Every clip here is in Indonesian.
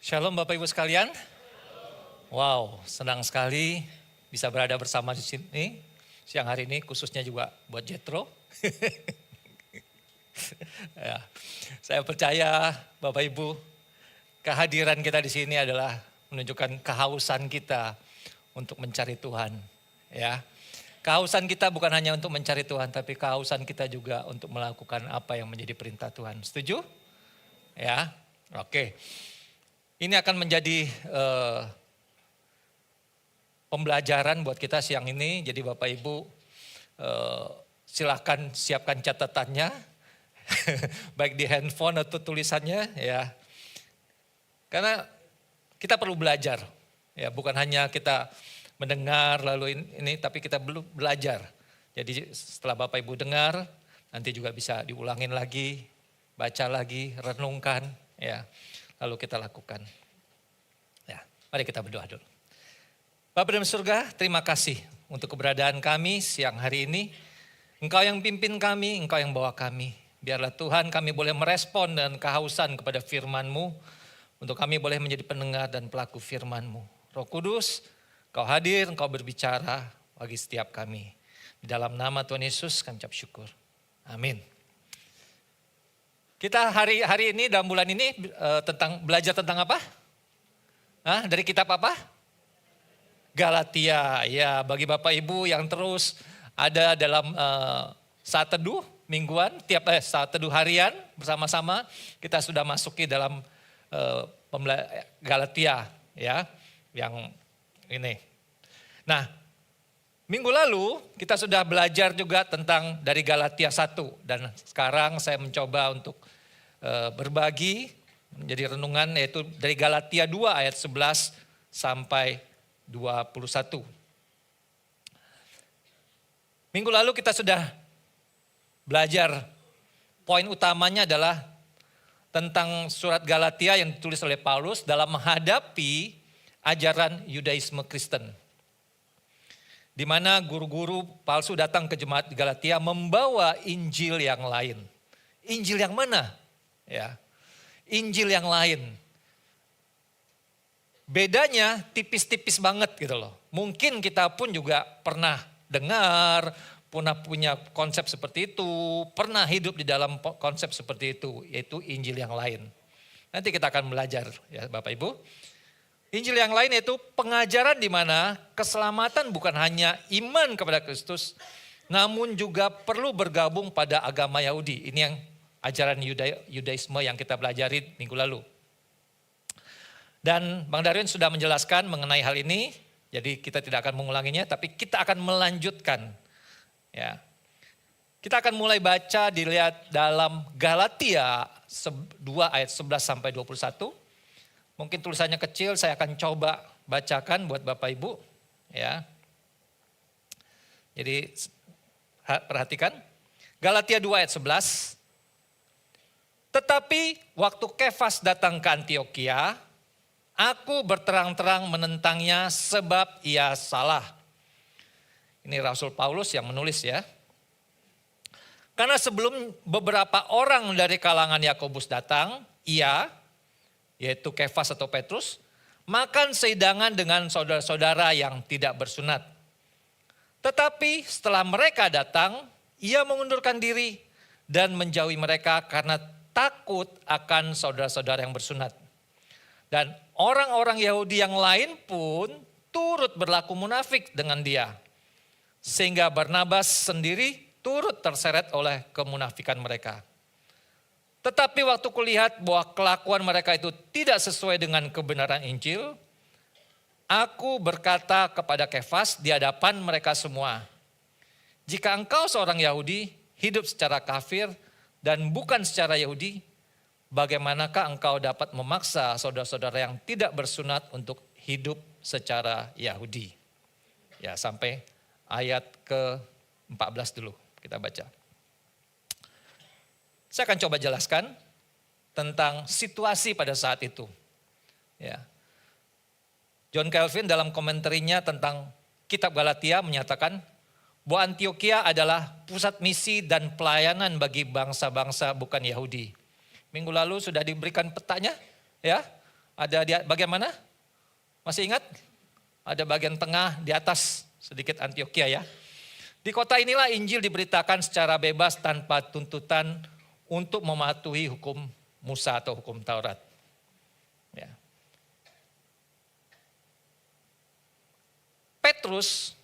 Shalom Bapak Ibu sekalian. Wow, senang sekali bisa berada bersama di sini siang hari ini, khususnya juga buat Jetro. Ya, saya percaya Bapak Ibu, kehadiran kita di sini adalah menunjukkan kehausan kita untuk mencari Tuhan. Ya, kehausan kita bukan hanya untuk mencari Tuhan, tapi kehausan kita juga untuk melakukan apa yang menjadi perintah Tuhan. Setuju? Ya, oke. Ini akan menjadi pembelajaran buat kita siang ini. Jadi Bapak Ibu silakan siapkan catatannya, baik di handphone atau tulisannya ya. Karena kita perlu belajar, ya bukan hanya kita mendengar lalu ini, tapi kita belum belajar. Jadi setelah Bapak Ibu dengar, nanti juga bisa diulangin lagi, baca lagi, renungkan, ya. Lalu kita lakukan. Ya, mari kita berdoa dulu. Bapa dalam surga, terima kasih untuk keberadaan kami siang hari ini. Engkau yang pimpin kami, Engkau yang bawa kami. Biarlah Tuhan kami boleh merespon dan kehausan kepada firman-Mu. Untuk kami boleh menjadi pendengar dan pelaku firman-Mu. Roh Kudus, Engkau hadir, Engkau berbicara bagi setiap kami. Di dalam nama Tuhan Yesus kami ucap syukur. Amin. Kita hari ini dalam bulan ini belajar tentang apa? Dari kitab apa? Galatia. Ya, bagi Bapak Ibu yang terus ada dalam saat teduh mingguan, saat teduh harian bersama-sama, kita sudah masuki dalam Galatia, ya, yang ini. Nah, minggu lalu kita sudah belajar juga tentang dari Galatia 1 dan sekarang saya mencoba untuk berbagi menjadi renungan yaitu dari Galatia 2 ayat 11 sampai 21. Minggu lalu kita sudah belajar poin utamanya adalah tentang surat Galatia yang ditulis oleh Paulus dalam menghadapi ajaran Yudaisme Kristen. Di mana guru-guru palsu datang ke jemaat Galatia membawa Injil yang lain. Injil yang mana? Ya, Injil yang lain. Bedanya tipis-tipis banget gitu loh. Mungkin kita pun juga pernah dengar, pernah punya konsep seperti itu, pernah hidup di dalam konsep seperti itu, yaitu Injil yang lain. Nanti kita akan belajar ya Bapak Ibu. Injil yang lain yaitu pengajaran di mana keselamatan bukan hanya iman kepada Kristus, namun juga perlu bergabung pada agama Yahudi. Ini yang ajaran Yudaisme yang kita pelajari minggu lalu. Dan Bang Darwin sudah menjelaskan mengenai hal ini, jadi kita tidak akan mengulanginya, tapi kita akan melanjutkan. Ya, kita akan mulai baca dilihat dalam Galatia 2 ayat 11 sampai 21. Mungkin tulisannya kecil, saya akan coba bacakan buat Bapak Ibu. Ya, jadi perhatikan Galatia 2 ayat 11. Tetapi waktu Kefas datang ke Antiokhia, aku berterang-terang menentangnya sebab ia salah. Ini Rasul Paulus yang menulis ya. Karena sebelum beberapa orang dari kalangan Yakobus datang, ia, yaitu Kefas atau Petrus, makan sehidangan dengan saudara-saudara yang tidak bersunat. Tetapi setelah mereka datang, ia mengundurkan diri dan menjauhi mereka karena takut akan saudara-saudara yang bersunat. Dan orang-orang Yahudi yang lain pun turut berlaku munafik dengan dia. Sehingga Barnabas sendiri turut terseret oleh kemunafikan mereka. Tetapi waktu kulihat bahwa kelakuan mereka itu tidak sesuai dengan kebenaran Injil, aku berkata kepada Kefas di hadapan mereka semua, jika engkau seorang Yahudi hidup secara kafir dan bukan secara Yahudi, bagaimanakah engkau dapat memaksa saudara-saudara yang tidak bersunat untuk hidup secara Yahudi? Ya, sampai ayat ke-14 dulu kita baca. Saya akan coba jelaskan tentang situasi pada saat itu. Ya. John Calvin dalam komentarnya tentang kitab Galatia menyatakan bahwa Antiokhia adalah pusat misi dan pelayanan bagi bangsa-bangsa bukan Yahudi. Minggu lalu sudah diberikan petanya, ya. Ada di bagian mana? Masih ingat? Ada bagian tengah di atas sedikit Antioquia ya. Di kota inilah Injil diberitakan secara bebas tanpa tuntutan untuk mematuhi hukum Musa atau hukum Taurat. Ya. Petrus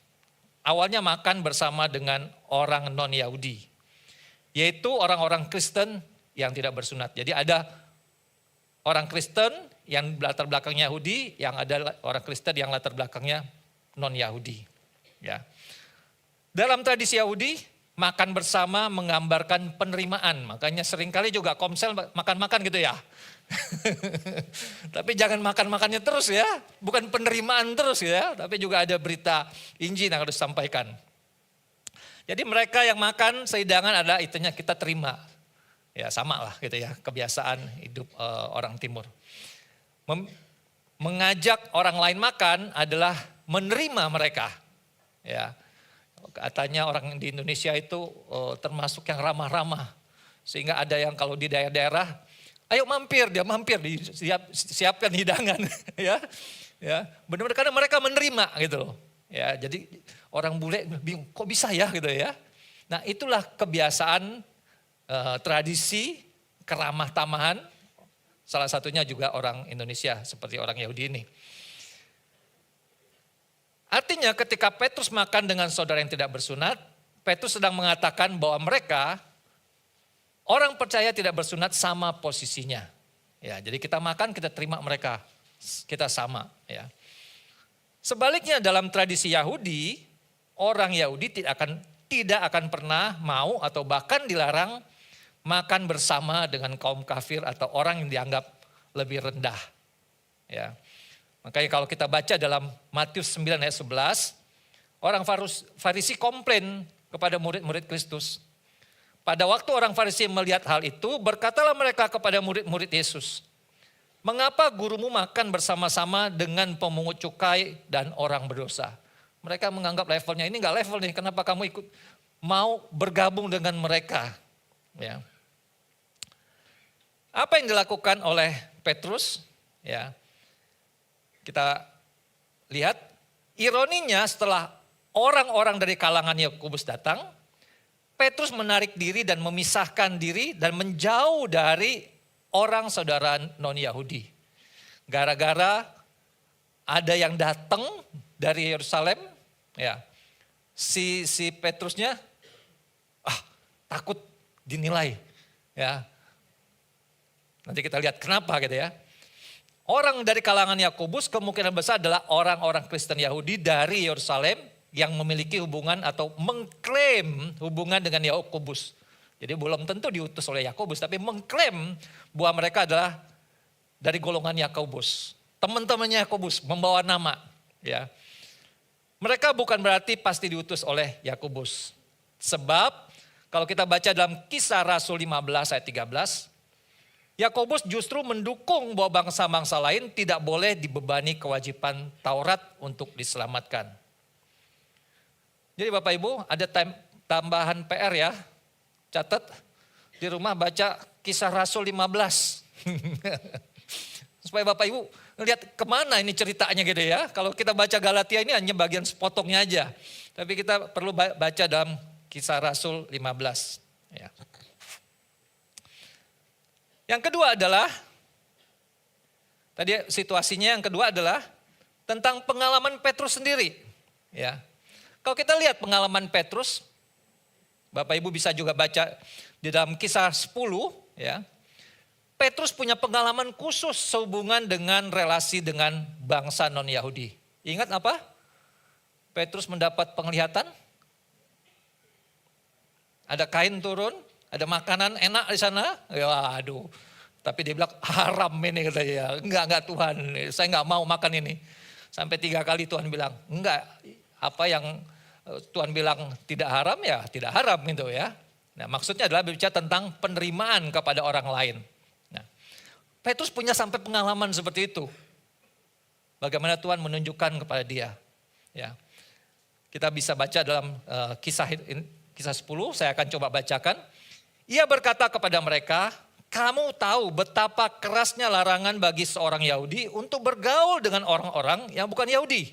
awalnya makan bersama dengan orang non-Yahudi, yaitu orang-orang Kristen yang tidak bersunat. Jadi ada orang Kristen yang latar belakangnya Yahudi, yang ada orang Kristen yang latar belakangnya non-Yahudi. Ya. Dalam tradisi Yahudi, makan bersama menggambarkan penerimaan. Makanya seringkali juga komsel makan-makan gitu ya. Tapi jangan makan-makannya terus ya. Bukan penerimaan terus ya. Tapi juga ada berita Injil yang harus disampaikan. Jadi mereka yang makan sehidangan adalah itunya kita terima. Ya sama lah gitu ya. Kebiasaan hidup orang timur. Mengajak orang lain makan adalah menerima mereka. Ya. Katanya orang di Indonesia itu termasuk yang ramah-ramah. Sehingga ada yang kalau di daerah-daerah, ayo mampir, dia mampir, siapkan hidangan. ya, benar-benar karena mereka menerima gitu loh. Ya, jadi orang bule bingung, kok bisa ya gitu ya. Nah itulah kebiasaan, tradisi, keramah tamahan. Salah satunya juga orang Indonesia seperti orang Yahudi ini. Artinya ketika Petrus makan dengan saudara yang tidak bersunat, Petrus sedang mengatakan bahwa mereka, orang percaya tidak bersunat sama posisinya. Ya, jadi kita makan, kita terima mereka, kita sama. Ya. Sebaliknya dalam tradisi Yahudi, orang Yahudi tidak akan pernah mau atau bahkan dilarang makan bersama dengan kaum kafir atau orang yang dianggap lebih rendah. Ya. Makanya kalau kita baca dalam Matius 9 ayat 11, orang Farisi komplain kepada murid-murid Kristus. Pada waktu orang Farisi melihat hal itu, berkatalah mereka kepada murid-murid Yesus, "Mengapa gurumu makan bersama-sama dengan pemungut cukai dan orang berdosa?" Mereka menganggap levelnya ini enggak level nih, kenapa kamu ikut mau bergabung dengan mereka? Ya. Apa yang dilakukan oleh Petrus? Ya. Kita lihat, ironinya setelah orang-orang dari kalangan Yakobus datang, Petrus menarik diri dan memisahkan diri dan menjauh dari orang saudara non-Yahudi. Gara-gara ada yang datang dari Yerusalem, ya, si Petrusnya takut dinilai, ya. Nanti kita lihat kenapa gitu ya. Orang dari kalangan Yakobus kemungkinan besar adalah orang-orang Kristen Yahudi dari Yerusalem yang memiliki hubungan atau mengklaim hubungan dengan Yakobus. Jadi belum tentu diutus oleh Yakobus, tapi mengklaim bahwa mereka adalah dari golongan Yakobus. Teman-temannya Yakobus membawa nama. Ya. Mereka bukan berarti pasti diutus oleh Yakobus. Sebab kalau kita baca dalam Kisah Rasul 15 ayat 13, Yakobus justru mendukung bahwa bangsa-bangsa lain tidak boleh dibebani kewajiban Taurat untuk diselamatkan. Jadi Bapak Ibu ada tambahan PR ya. Catat di rumah baca Kisah Rasul 15. Supaya Bapak Ibu lihat kemana ini ceritanya gitu ya. Kalau kita baca Galatia ini hanya bagian sepotongnya aja. Tapi kita perlu baca dalam Kisah Rasul 15. Ya. Yang kedua adalah, tadi situasinya yang kedua adalah tentang pengalaman Petrus sendiri. Ya. Kalau kita lihat pengalaman Petrus, Bapak Ibu bisa juga baca di dalam Kisah 10, ya. Petrus punya pengalaman khusus sehubungan dengan relasi dengan bangsa non-Yahudi. Ingat apa? Petrus mendapat penglihatan, ada kain turun, ada makanan enak di sana, ya aduh. Tapi dia bilang haram ini katanya. Enggak Tuhan, saya enggak mau makan ini. Sampai 3 kali Tuhan bilang, enggak. Apa yang Tuhan bilang tidak haram ya tidak haram gitu ya. Nah maksudnya adalah berbicara tentang penerimaan kepada orang lain. Nah, Petrus punya sampai pengalaman seperti itu. Bagaimana Tuhan menunjukkan kepada dia. Ya. Kita bisa baca dalam kisah 10, saya akan coba bacakan. Ia berkata kepada mereka, kamu tahu betapa kerasnya larangan bagi seorang Yahudi untuk bergaul dengan orang-orang yang bukan Yahudi.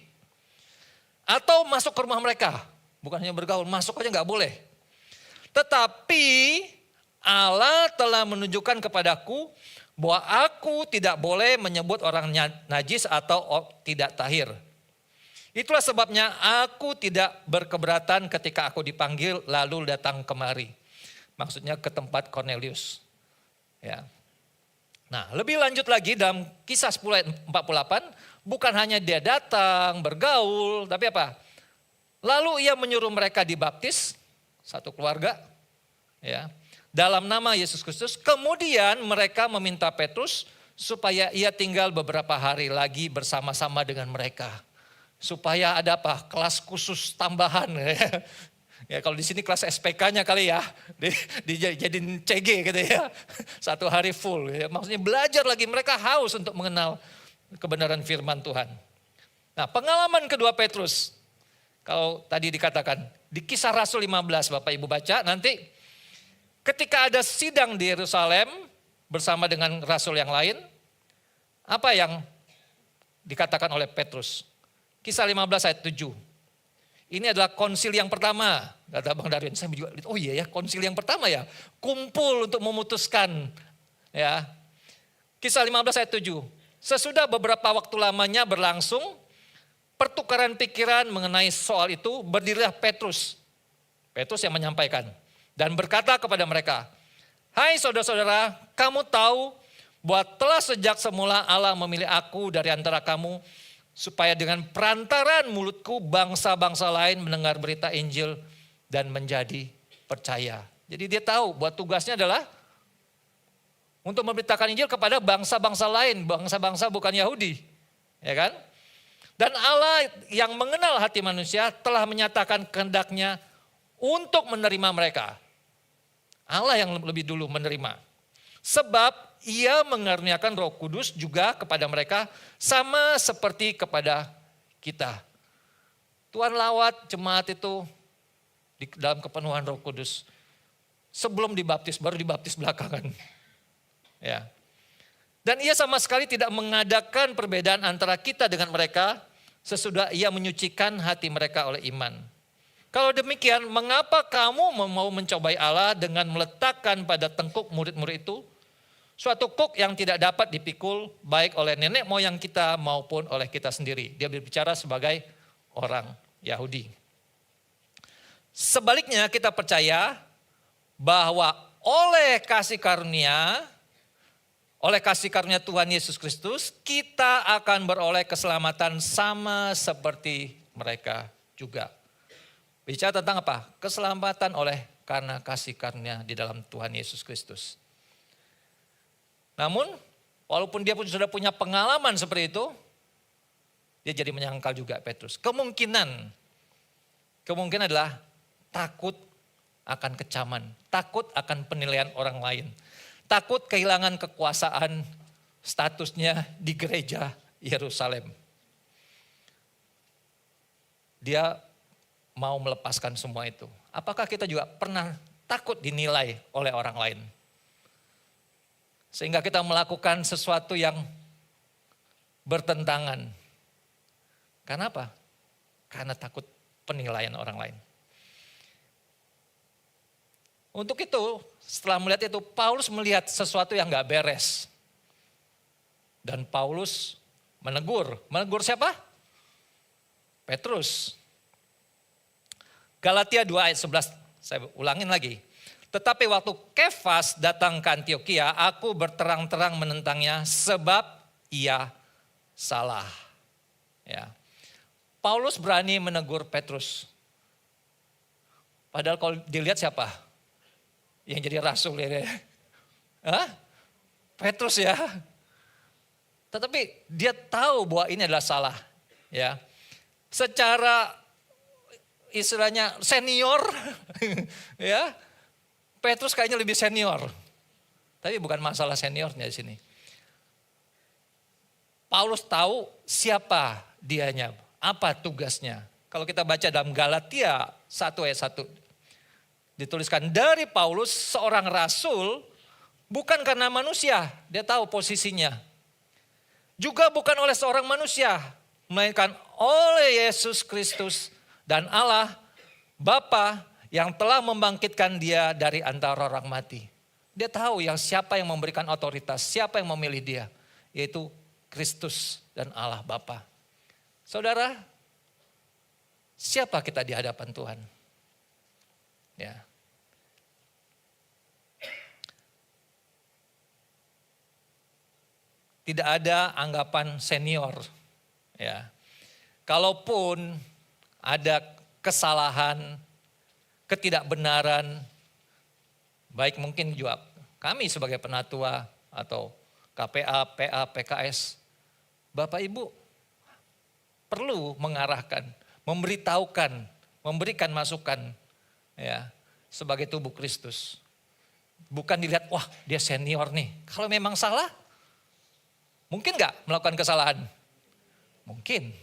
Atau masuk ke rumah mereka. Bukan hanya bergaul, masuk aja nggak boleh. Tetapi Allah telah menunjukkan kepadaku bahwa aku tidak boleh menyebut orang najis atau tidak tahir. Itulah sebabnya aku tidak berkeberatan ketika aku dipanggil lalu datang kemari. Maksudnya ke tempat Cornelius. Ya. Nah, lebih lanjut lagi dalam Kisah 10 ayat 48, bukan hanya dia datang, bergaul, tapi apa? Lalu ia menyuruh mereka dibaptis, satu keluarga, ya, dalam nama Yesus Kristus. Kemudian mereka meminta Petrus supaya ia tinggal beberapa hari lagi bersama-sama dengan mereka. Supaya ada apa? Kelas khusus tambahan. Ya kalau di sini kelas SPK-nya kali ya, dijadiin CG gitu ya. Satu hari full. Ya. Maksudnya belajar lagi, mereka haus untuk mengenal kebenaran firman Tuhan. Nah, pengalaman kedua Petrus. Kalau tadi dikatakan di Kisah Rasul 15, Bapak Ibu baca nanti ketika ada sidang di Yerusalem bersama dengan rasul yang lain, apa yang dikatakan oleh Petrus? Kisah 15 ayat 7. Ini adalah konsil yang pertama, kata Bang Darwin. Saya juga, oh iya ya, konsil yang pertama ya, kumpul untuk memutuskan. Ya, Kisah 15 ayat 7. Sesudah beberapa waktu lamanya berlangsung, pertukaran pikiran mengenai soal itu, berdirilah Petrus. Petrus yang menyampaikan. Dan berkata kepada mereka, hai saudara-saudara, kamu tahu bahwa telah sejak semula Allah memilih aku dari antara kamu, supaya dengan perantaran mulutku bangsa-bangsa lain mendengar berita Injil dan menjadi percaya. Jadi dia tahu bahwa tugasnya adalah untuk memberitakan Injil kepada bangsa-bangsa lain, bangsa-bangsa bukan Yahudi. Ya kan? Dan Allah yang mengenal hati manusia telah menyatakan kehendaknya untuk menerima mereka. Allah yang lebih dulu menerima. Sebab ia mengaruniakan Roh Kudus juga kepada mereka sama seperti kepada kita. Tuhan lawat jemaat itu di dalam kepenuhan Roh Kudus. Sebelum dibaptis, baru dibaptis belakangan. Ya. Dan ia sama sekali tidak mengadakan perbedaan antara kita dengan mereka sesudah ia menyucikan hati mereka oleh iman. Kalau demikian, mengapa kamu mau mencobai Allah dengan meletakkan pada tengkuk murid-murid itu suatu kuk yang tidak dapat dipikul baik oleh nenek moyang kita maupun oleh kita sendiri. Dia berbicara sebagai orang Yahudi. Sebaliknya kita percaya bahwa oleh kasih karunia Tuhan Yesus Kristus, kita akan beroleh keselamatan sama seperti mereka juga. Bicara tentang apa? Keselamatan karena kasih karunia di dalam Tuhan Yesus Kristus. Namun, walaupun dia pun sudah punya pengalaman seperti itu, dia jadi menyangkal juga Petrus. Kemungkinan adalah takut akan kecaman, takut akan penilaian orang lain. Takut kehilangan kekuasaan statusnya di gereja Yerusalem. Dia mau melepaskan semua itu. Apakah kita juga pernah takut dinilai oleh orang lain? Sehingga kita melakukan sesuatu yang bertentangan. Karena apa? Karena takut penilaian orang lain. Untuk itu, setelah melihat itu, Paulus melihat sesuatu yang gak beres. Dan Paulus menegur. Menegur siapa? Petrus. Galatia 2 ayat 11, saya ulangin lagi. Tetapi waktu Kefas datang ke Antioquia, aku berterang-terang menentangnya sebab ia salah. Ya. Paulus berani menegur Petrus. Padahal kalau dilihat siapa? Yang jadi rasul ya. Hah? Petrus ya. Tetapi dia tahu bahwa ini adalah salah. Ya. Secara istilahnya senior, ya. Petrus kayaknya lebih senior. Tapi bukan masalah seniornya di sini. Paulus tahu siapa dianya, apa tugasnya. Kalau kita baca dalam Galatia 1 ayat 1. Dituliskan dari Paulus seorang rasul Bukan karena manusia, dia tahu posisinya. Juga bukan oleh seorang manusia, melainkan oleh Yesus Kristus dan Allah Bapa yang telah membangkitkan dia dari antara orang mati. Dia tahu siapa yang memberikan otoritas, siapa yang memilih dia, yaitu Kristus dan Allah Bapa. Saudara, siapa kita di hadapan Tuhan? Ya. Tidak ada anggapan senior. Ya. Kalaupun ada kesalahan, ketidakbenaran, baik mungkin juga kami sebagai penatua atau KPA, PA, PKS, Bapak Ibu perlu mengarahkan, memberitahukan, memberikan masukan ya sebagai tubuh Kristus. Bukan dilihat, wah dia senior nih. Kalau memang salah, mungkin nggak melakukan kesalahan? Mungkin.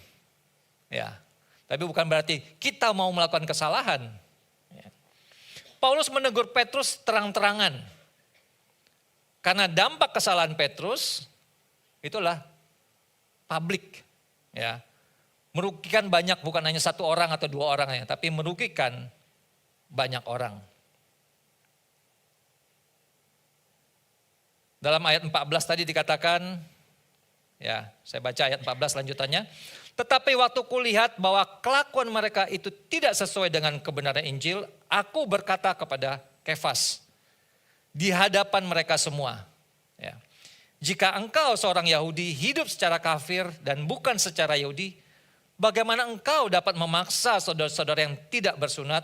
Ya. Tapi bukan berarti kita mau melakukan kesalahan. Ya. Paulus menegur Petrus terang-terangan. Karena dampak kesalahan Petrus itulah publik. Ya. Merugikan banyak, bukan hanya satu orang atau dua orang ya, tapi merugikan banyak orang. Dalam ayat 14 tadi dikatakan, ya saya baca ayat 14 lanjutannya. Tetapi waktu kulihat bahwa kelakuan mereka itu tidak sesuai dengan kebenaran Injil, aku berkata kepada Kefas di hadapan mereka semua. Ya. Jika engkau seorang Yahudi hidup secara kafir dan bukan secara Yahudi, bagaimana engkau dapat memaksa saudara-saudara yang tidak bersunat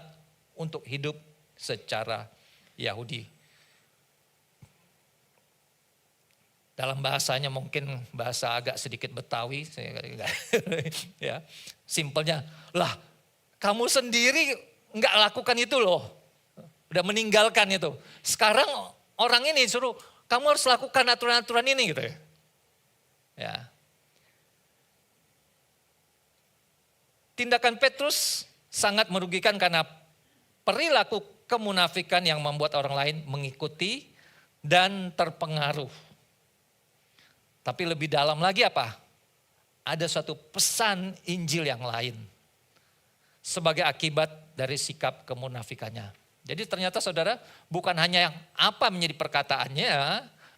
untuk hidup secara Yahudi? Dalam bahasanya mungkin bahasa agak sedikit Betawi, ya simpelnya, lah kamu sendiri nggak lakukan itu loh, udah meninggalkan itu. Sekarang orang ini suruh kamu harus lakukan aturan-aturan ini gitu ya. Ya. Tindakan Petrus sangat merugikan karena perilaku kemunafikan yang membuat orang lain mengikuti dan terpengaruh. Tapi lebih dalam lagi apa? Ada suatu pesan Injil yang lain. Sebagai akibat dari sikap kemunafikannya. Jadi ternyata saudara bukan hanya yang apa menjadi perkataannya,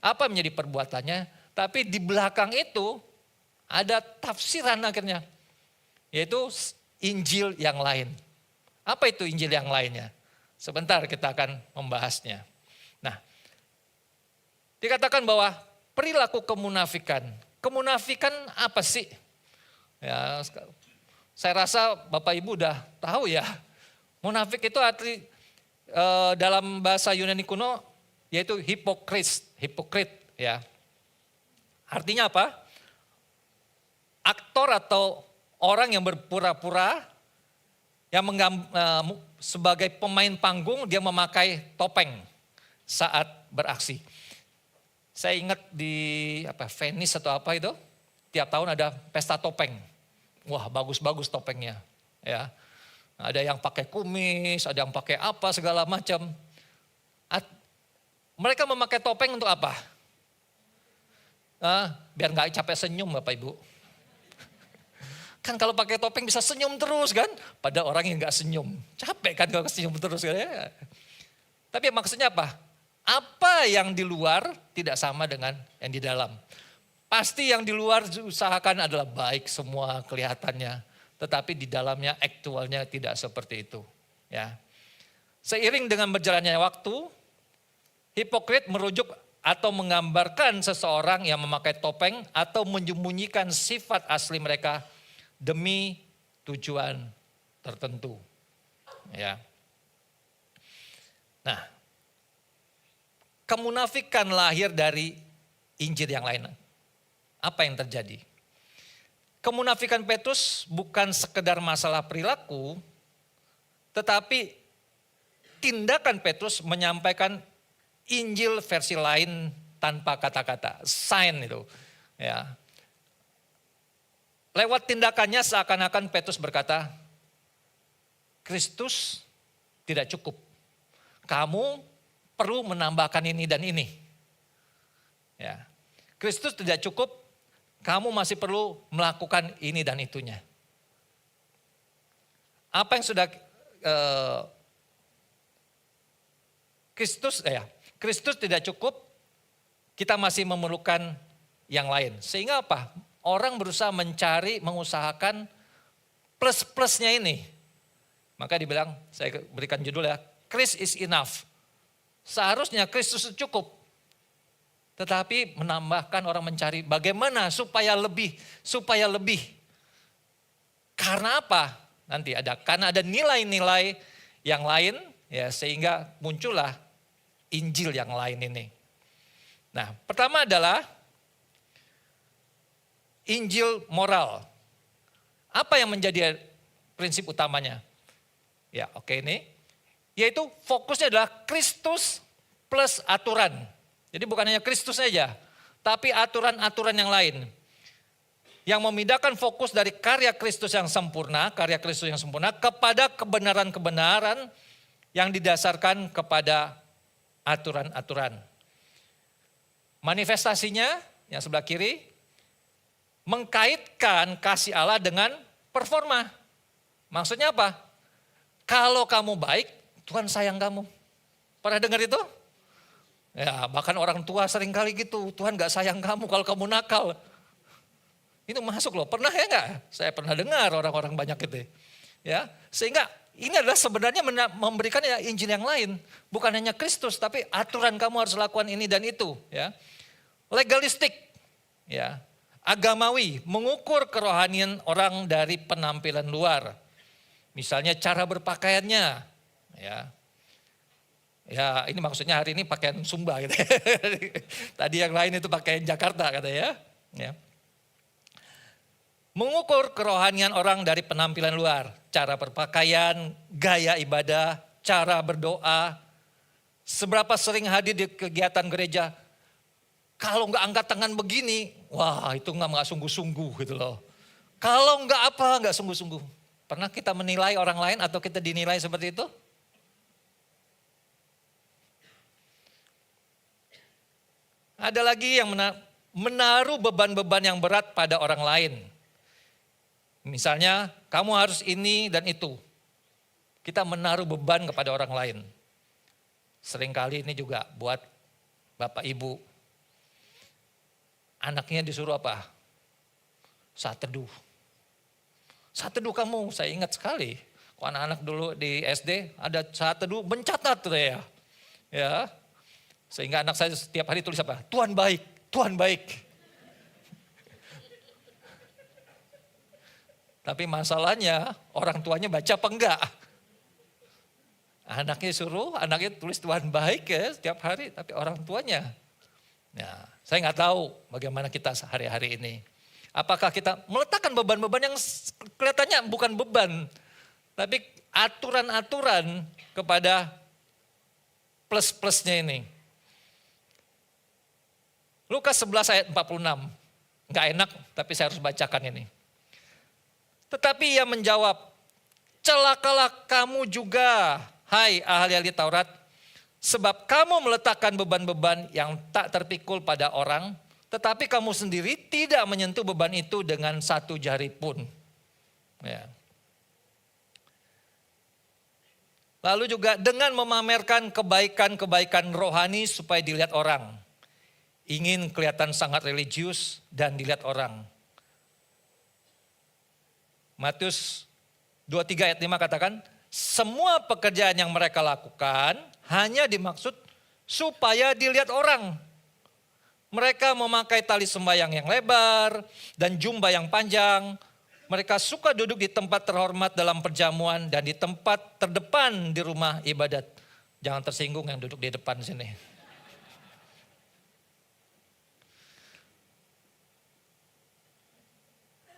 apa menjadi perbuatannya. Tapi di belakang itu ada tafsiran akhirnya. Yaitu Injil yang lain. Apa itu Injil yang lainnya? Sebentar kita akan membahasnya. Nah, dikatakan bahwa perilaku kemunafikan. Kemunafikan apa sih? Ya, saya rasa Bapak Ibu udah tahu ya. Munafik itu arti dalam bahasa Yunani kuno yaitu hipokrit ya. Artinya apa? Aktor atau orang yang berpura-pura yang sebagai pemain panggung dia memakai topeng saat beraksi. Saya ingat di Venice atau apa itu, tiap tahun ada pesta topeng. Wah bagus-bagus topengnya. Ya, ada yang pakai kumis, ada yang pakai apa segala macam. Mereka memakai topeng untuk apa? Biar nggak capek senyum Bapak Ibu. Kan kalau pakai topeng bisa senyum terus kan? Pada orang yang nggak senyum, capek kan kalau senyum terus kan ya. Tapi maksudnya apa? Apa yang di luar tidak sama dengan yang di dalam. Pasti yang di luar diusahakan adalah baik semua kelihatannya. Tetapi di dalamnya aktualnya tidak seperti itu. Ya. Seiring dengan berjalannya waktu, hipokrit merujuk atau menggambarkan seseorang yang memakai topeng atau menyembunyikan sifat asli mereka demi tujuan tertentu. Ya. Nah, kemunafikan lahir dari Injil yang lain. Apa yang terjadi? Kemunafikan Petrus bukan sekedar masalah perilaku, tetapi tindakan Petrus menyampaikan Injil versi lain tanpa kata-kata, sign itu. Ya. Lewat tindakannya seakan-akan Petrus berkata, Kristus tidak cukup. Kamu perlu menambahkan ini dan ini. Ya. Kristus tidak cukup, kamu masih perlu melakukan ini dan itunya. Apa yang sudah Kristus tidak cukup, kita masih memerlukan yang lain. Sehingga apa? Orang berusaha mencari, mengusahakan plus-plusnya ini. Maka dibilang, saya berikan judul ya, Christ is enough. Seharusnya Kristus cukup. Tetapi menambahkan orang mencari bagaimana supaya lebih. Karena apa? Karena ada nilai-nilai yang lain, ya, sehingga muncullah Injil yang lain ini. Nah, pertama adalah Injil moral. Apa yang menjadi prinsip utamanya? Ya, ini. Yaitu fokusnya adalah Kristus plus aturan. Jadi bukan hanya Kristus saja, tapi aturan-aturan yang lain. Yang memindahkan fokus dari karya Kristus yang sempurna kepada kebenaran-kebenaran yang didasarkan kepada aturan-aturan. Manifestasinya yang sebelah kiri mengkaitkan kasih Allah dengan performa. Maksudnya apa? Kalau kamu baik, Tuhan sayang kamu. Pernah dengar itu? Ya, bahkan orang tua sering kali gitu, Tuhan gak sayang kamu kalau kamu nakal. Itu masuk loh, pernah ya enggak? Saya pernah dengar orang-orang banyak gitu. Ya, sehingga ini adalah sebenarnya memberikan ya Injil yang lain. Bukan hanya Kristus, tapi aturan kamu harus lakukan ini dan itu. Ya. Legalistik, ya, agamawi, mengukur kerohanian orang dari penampilan luar. Misalnya cara berpakaiannya, ya. Ya, ini maksudnya hari ini pakaian Sumba gitu. Tadi yang lain itu pakaian Jakarta katanya, ya. Mengukur kerohanian orang dari penampilan luar, cara berpakaian, gaya ibadah, cara berdoa, seberapa sering hadir di kegiatan gereja. Kalau nggak angkat tangan begini, wah itu nggak sungguh-sungguh gitu loh. Kalau nggak sungguh-sungguh. Pernah kita menilai orang lain atau kita dinilai seperti itu? Ada lagi yang menaruh beban-beban yang berat pada orang lain. Misalnya kamu harus ini dan itu. Kita menaruh beban kepada orang lain. Seringkali ini juga buat bapak ibu. Anaknya disuruh apa? Saat teduh. Saat teduh kamu, saya ingat sekali. Kalau anak-anak dulu di SD ada saat teduh mencatat tuh ya. Ya. Sehingga anak saya setiap hari tulis apa? Tuhan baik, Tuhan baik. Tapi masalahnya orang tuanya baca apa enggak? Anaknya suruh, anaknya tulis Tuhan baik ya setiap hari, tapi orang tuanya. Nah, saya nggak tahu bagaimana kita sehari-hari ini. Apakah kita meletakkan beban-beban yang kelihatannya bukan beban, tapi aturan-aturan kepada plus-plusnya ini. Lukas 11 ayat 46. Enggak enak, tapi saya harus bacakan ini. Tetapi ia menjawab, celakalah kamu juga, hai ahli-ahli Taurat, sebab kamu meletakkan beban-beban yang tak terpikul pada orang, tetapi kamu sendiri tidak menyentuh beban itu dengan satu jari pun. Ya. Lalu juga dengan memamerkan kebaikan-kebaikan rohani supaya dilihat orang. Ingin kelihatan sangat religius dan dilihat orang. Matius 23 ayat 5 katakan, semua pekerjaan yang mereka lakukan hanya dimaksud supaya dilihat orang. Mereka memakai tali sembahyang yang lebar dan jubah yang panjang. Mereka suka duduk di tempat terhormat dalam perjamuan dan di tempat terdepan di rumah ibadat. Jangan tersinggung yang duduk di depan sini.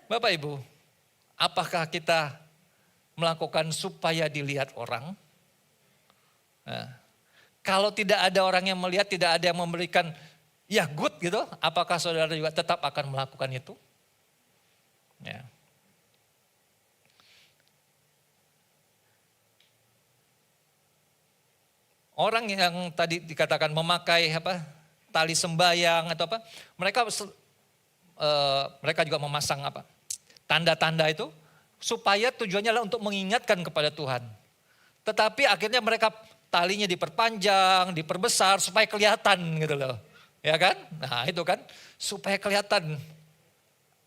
Bapak Ibu, apakah kita melakukan supaya dilihat orang? Nah, kalau tidak ada orang yang melihat, tidak ada yang memberikan ya good gitu, apakah saudara juga tetap akan melakukan itu? Ya. Orang yang tadi dikatakan memakai apa? tali sembayang atau apa. Mereka juga memasang apa? Tanda-tanda itu supaya tujuannya adalah untuk mengingatkan kepada Tuhan. Tetapi akhirnya mereka talinya diperpanjang, diperbesar supaya kelihatan gitu loh. Ya kan? Nah itu kan supaya kelihatan.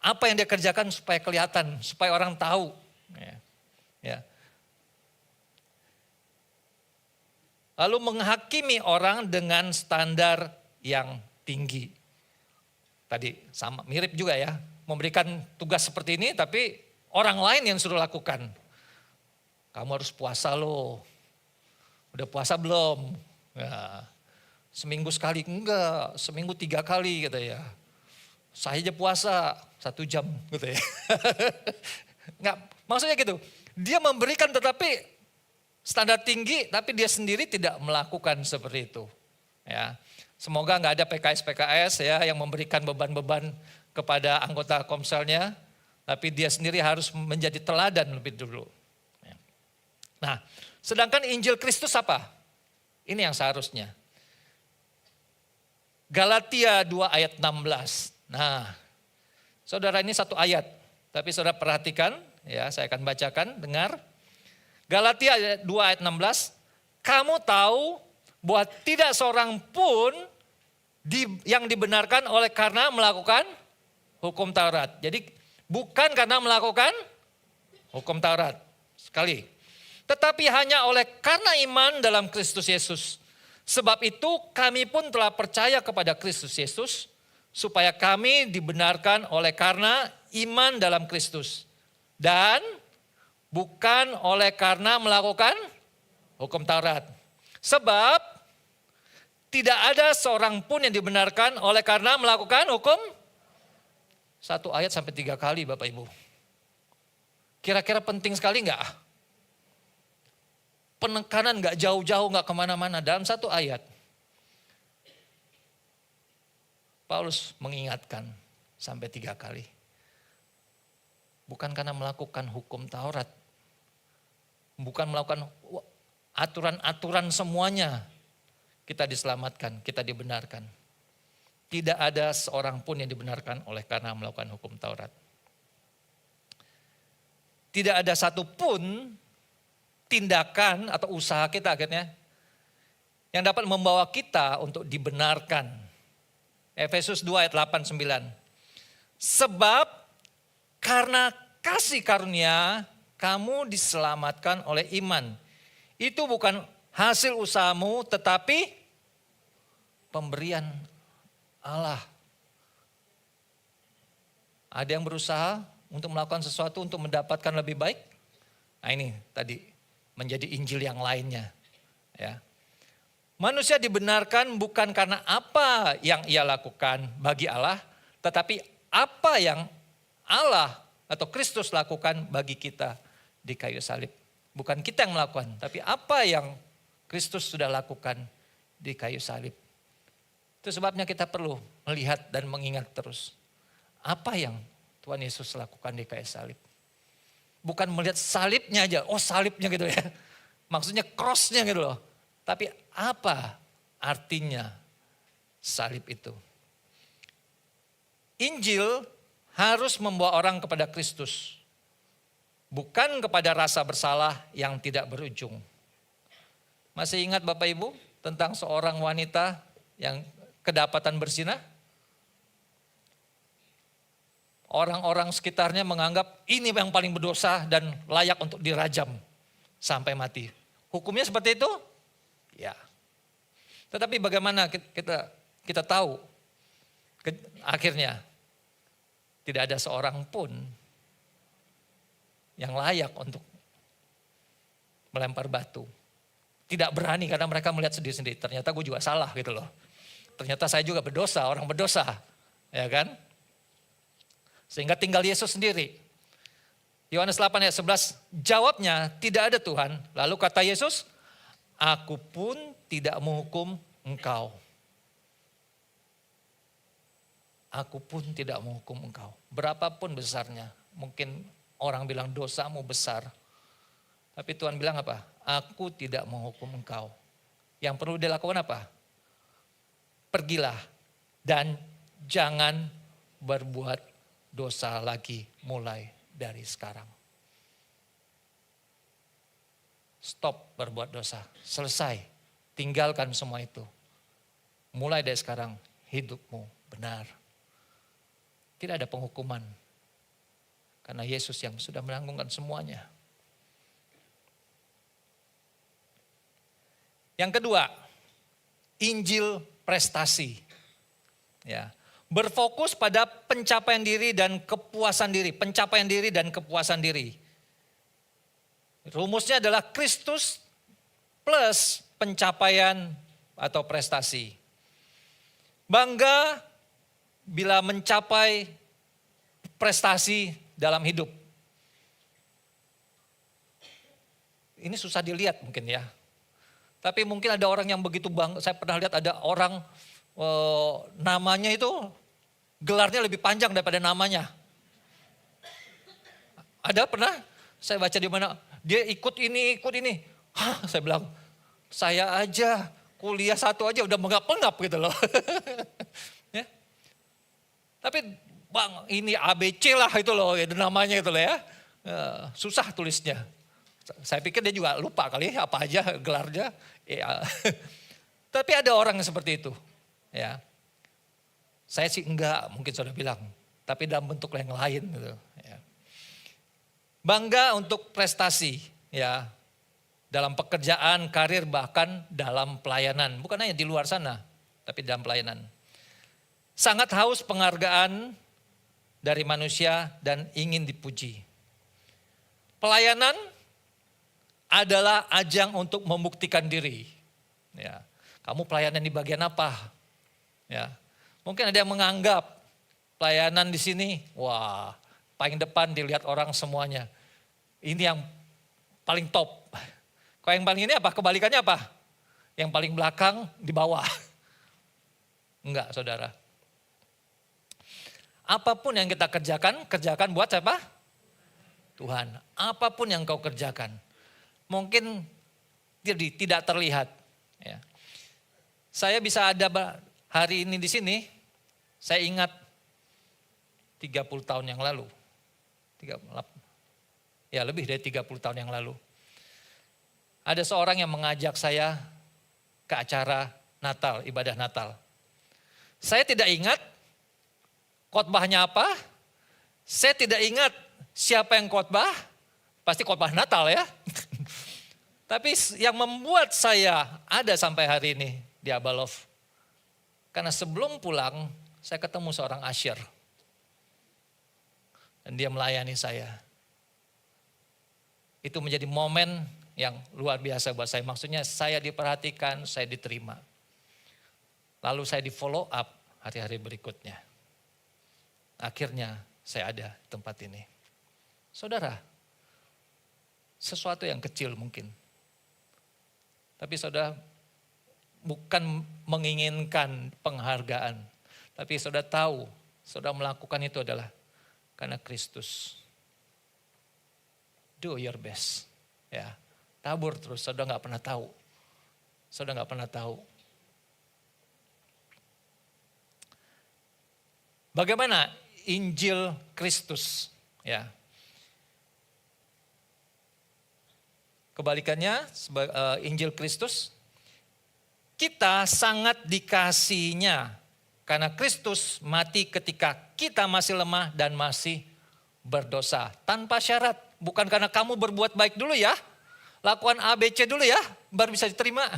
Apa yang dia kerjakan supaya kelihatan, supaya orang tahu. Ya. Lalu menghakimi orang dengan standar yang tinggi. Tadi sama mirip juga ya, memberikan tugas seperti ini tapi orang lain yang suruh lakukan. Kamu harus puasa loh. Udah puasa belum? Ya, seminggu sekali enggak, seminggu 3 kali gitu ya. Saya aja puasa 1 jam gitu ya. Enggak, maksudnya gitu. Dia memberikan tetapi standar tinggi tapi dia sendiri tidak melakukan seperti itu. Ya. Semoga enggak ada PKS-PKS ya yang memberikan beban-beban kepada anggota komselnya. Tapi dia sendiri harus menjadi teladan lebih dulu. Nah, sedangkan Injil Kristus apa? Ini yang seharusnya. Galatia 2 ayat 16. Nah, saudara ini satu ayat. Tapi saudara perhatikan, ya saya akan bacakan, dengar. Galatia 2 ayat 16. Kamu tahu bahwa tidak seorang pun yang dibenarkan oleh karena melakukan hukum Taurat. Jadi bukan karena melakukan hukum Taurat. Sekali. Tetapi hanya oleh karena iman dalam Kristus Yesus. Sebab itu kami pun telah percaya kepada Kristus Yesus. Supaya kami dibenarkan oleh karena iman dalam Kristus. Dan bukan oleh karena melakukan hukum Taurat. Sebab tidak ada seorang pun yang dibenarkan oleh karena melakukan hukum. 1 ayat sampai 3 kali Bapak Ibu. Kira-kira penting sekali enggak? Penekanan enggak jauh-jauh, enggak kemana-mana dalam 1 ayat. Paulus mengingatkan sampai 3 kali. Bukan karena melakukan hukum Taurat. Bukan melakukan aturan-aturan semuanya. Kita diselamatkan, kita dibenarkan. Tidak ada seorang pun yang dibenarkan oleh karena melakukan hukum Taurat. Tidak ada satu pun tindakan atau usaha kita akhirnya yang dapat membawa kita untuk dibenarkan. Efesus 2 ayat 8-9. Sebab karena kasih karunia kamu diselamatkan oleh iman. Itu bukan hasil usahamu tetapi pemberian Allah. Ada yang berusaha untuk melakukan sesuatu untuk mendapatkan lebih baik. Nah ini tadi menjadi Injil yang lainnya. Ya. Manusia dibenarkan bukan karena apa yang ia lakukan bagi Allah. Tetapi apa yang Allah atau Kristus lakukan bagi kita di kayu salib. Bukan kita yang melakukan, tapi apa yang Kristus sudah lakukan di kayu salib. Itu sebabnya kita perlu melihat dan mengingat terus. Apa yang Tuhan Yesus lakukan di kayu salib. Bukan melihat salibnya aja, oh salibnya gitu ya. Maksudnya crossnya gitu loh. Tapi apa artinya salib itu? Injil harus membawa orang kepada Kristus. Bukan kepada rasa bersalah yang tidak berujung. Masih ingat Bapak Ibu tentang seorang wanita yang kedapatan berzina? Orang-orang sekitarnya menganggap ini yang paling berdosa dan layak untuk dirajam sampai mati. Hukumnya seperti itu? Ya. Tetapi bagaimana kita tahu akhirnya tidak ada seorang pun yang layak untuk melempar batu. Tidak berani karena mereka melihat sendiri-sendiri. Ternyata gue juga salah gitu loh. Ternyata saya juga berdosa, orang berdosa. Ya kan? Sehingga tinggal Yesus sendiri. Yohanes 8 ayat 11, jawabnya tidak ada Tuhan. Lalu kata Yesus, aku pun tidak menghukum engkau. Aku pun tidak menghukum engkau. Berapapun besarnya. Mungkin orang bilang dosamu besar. Tapi Tuhan bilang apa? Aku tidak menghukum engkau. Yang perlu dilakukan apa? Pergilah Dan jangan berbuat dosa lagi mulai dari sekarang. Stop berbuat dosa, selesai. Tinggalkan semua itu. Mulai dari sekarang hidupmu benar. Tidak ada penghukuman. Karena Yesus yang sudah menanggungkan semuanya. Yang kedua, Injil prestasi. Ya, berfokus pada pencapaian diri dan kepuasan diri, pencapaian diri dan kepuasan diri. Rumusnya adalah Kristus plus pencapaian atau prestasi. Bangga bila mencapai prestasi dalam hidup. Ini susah dilihat mungkin ya. Tapi mungkin ada orang yang begitu bangga. Saya pernah lihat ada orang namanya itu gelarnya lebih panjang daripada namanya. Ada pernah saya baca di mana dia ikut ini. Hah, saya bilang saya aja kuliah 1 aja udah menggap-menggap gitu loh. Ya. Tapi bang ini ABC lah itu loh namanya itu loh ya. Susah tulisnya. Saya pikir dia juga lupa kali apa aja gelarnya. Ya. Tapi ada orang yang seperti itu. Ya. Saya sih enggak, mungkin sudah bilang. Tapi dalam bentuk yang lain. Gitu. Ya. Bangga untuk prestasi. Ya. Dalam pekerjaan, karir, bahkan dalam pelayanan. Bukan hanya di luar sana, tapi dalam pelayanan. Sangat haus penghargaan dari manusia dan ingin dipuji. Pelayanan adalah ajang untuk membuktikan diri. Ya, kamu pelayanan di bagian apa? Ya, mungkin ada yang menganggap pelayanan di sini, wah, paling depan dilihat orang semuanya. Ini yang paling top. Kalau yang paling ini apa? Kebalikannya apa? Yang paling belakang di bawah. Enggak, saudara. Apapun yang kita kerjakan buat siapa? Tuhan. Apapun yang kau kerjakan. Mungkin tidak terlihat. Ya. Saya bisa ada hari ini di sini, saya ingat 30 tahun yang lalu. Ya lebih dari 30 tahun yang lalu. Ada seorang yang mengajak saya ke acara Natal, ibadah Natal. Saya tidak ingat khotbahnya apa, saya tidak ingat siapa yang khotbah, pasti khotbah Natal ya. Tapi yang membuat saya ada sampai hari ini di Abalov. Karena sebelum pulang saya ketemu seorang usher. Dan dia melayani saya. Itu menjadi momen yang luar biasa buat saya. Maksudnya saya diperhatikan, saya diterima. Lalu saya di follow up hari-hari berikutnya. Akhirnya saya ada di tempat ini. Saudara, sesuatu yang kecil mungkin. Tapi saudara bukan menginginkan penghargaan. Tapi saudara tahu, saudara melakukan itu adalah karena Kristus. Do your best. Ya, tabur terus, saudara nggak pernah tahu. Saudara nggak pernah tahu. Bagaimana Injil Kristus? Ya. Kebalikannya, Injil Kristus, kita sangat dikasihinya karena Kristus mati ketika kita masih lemah dan masih berdosa. Tanpa syarat, bukan karena kamu berbuat baik dulu ya, lakukan ABC dulu ya, baru bisa diterima.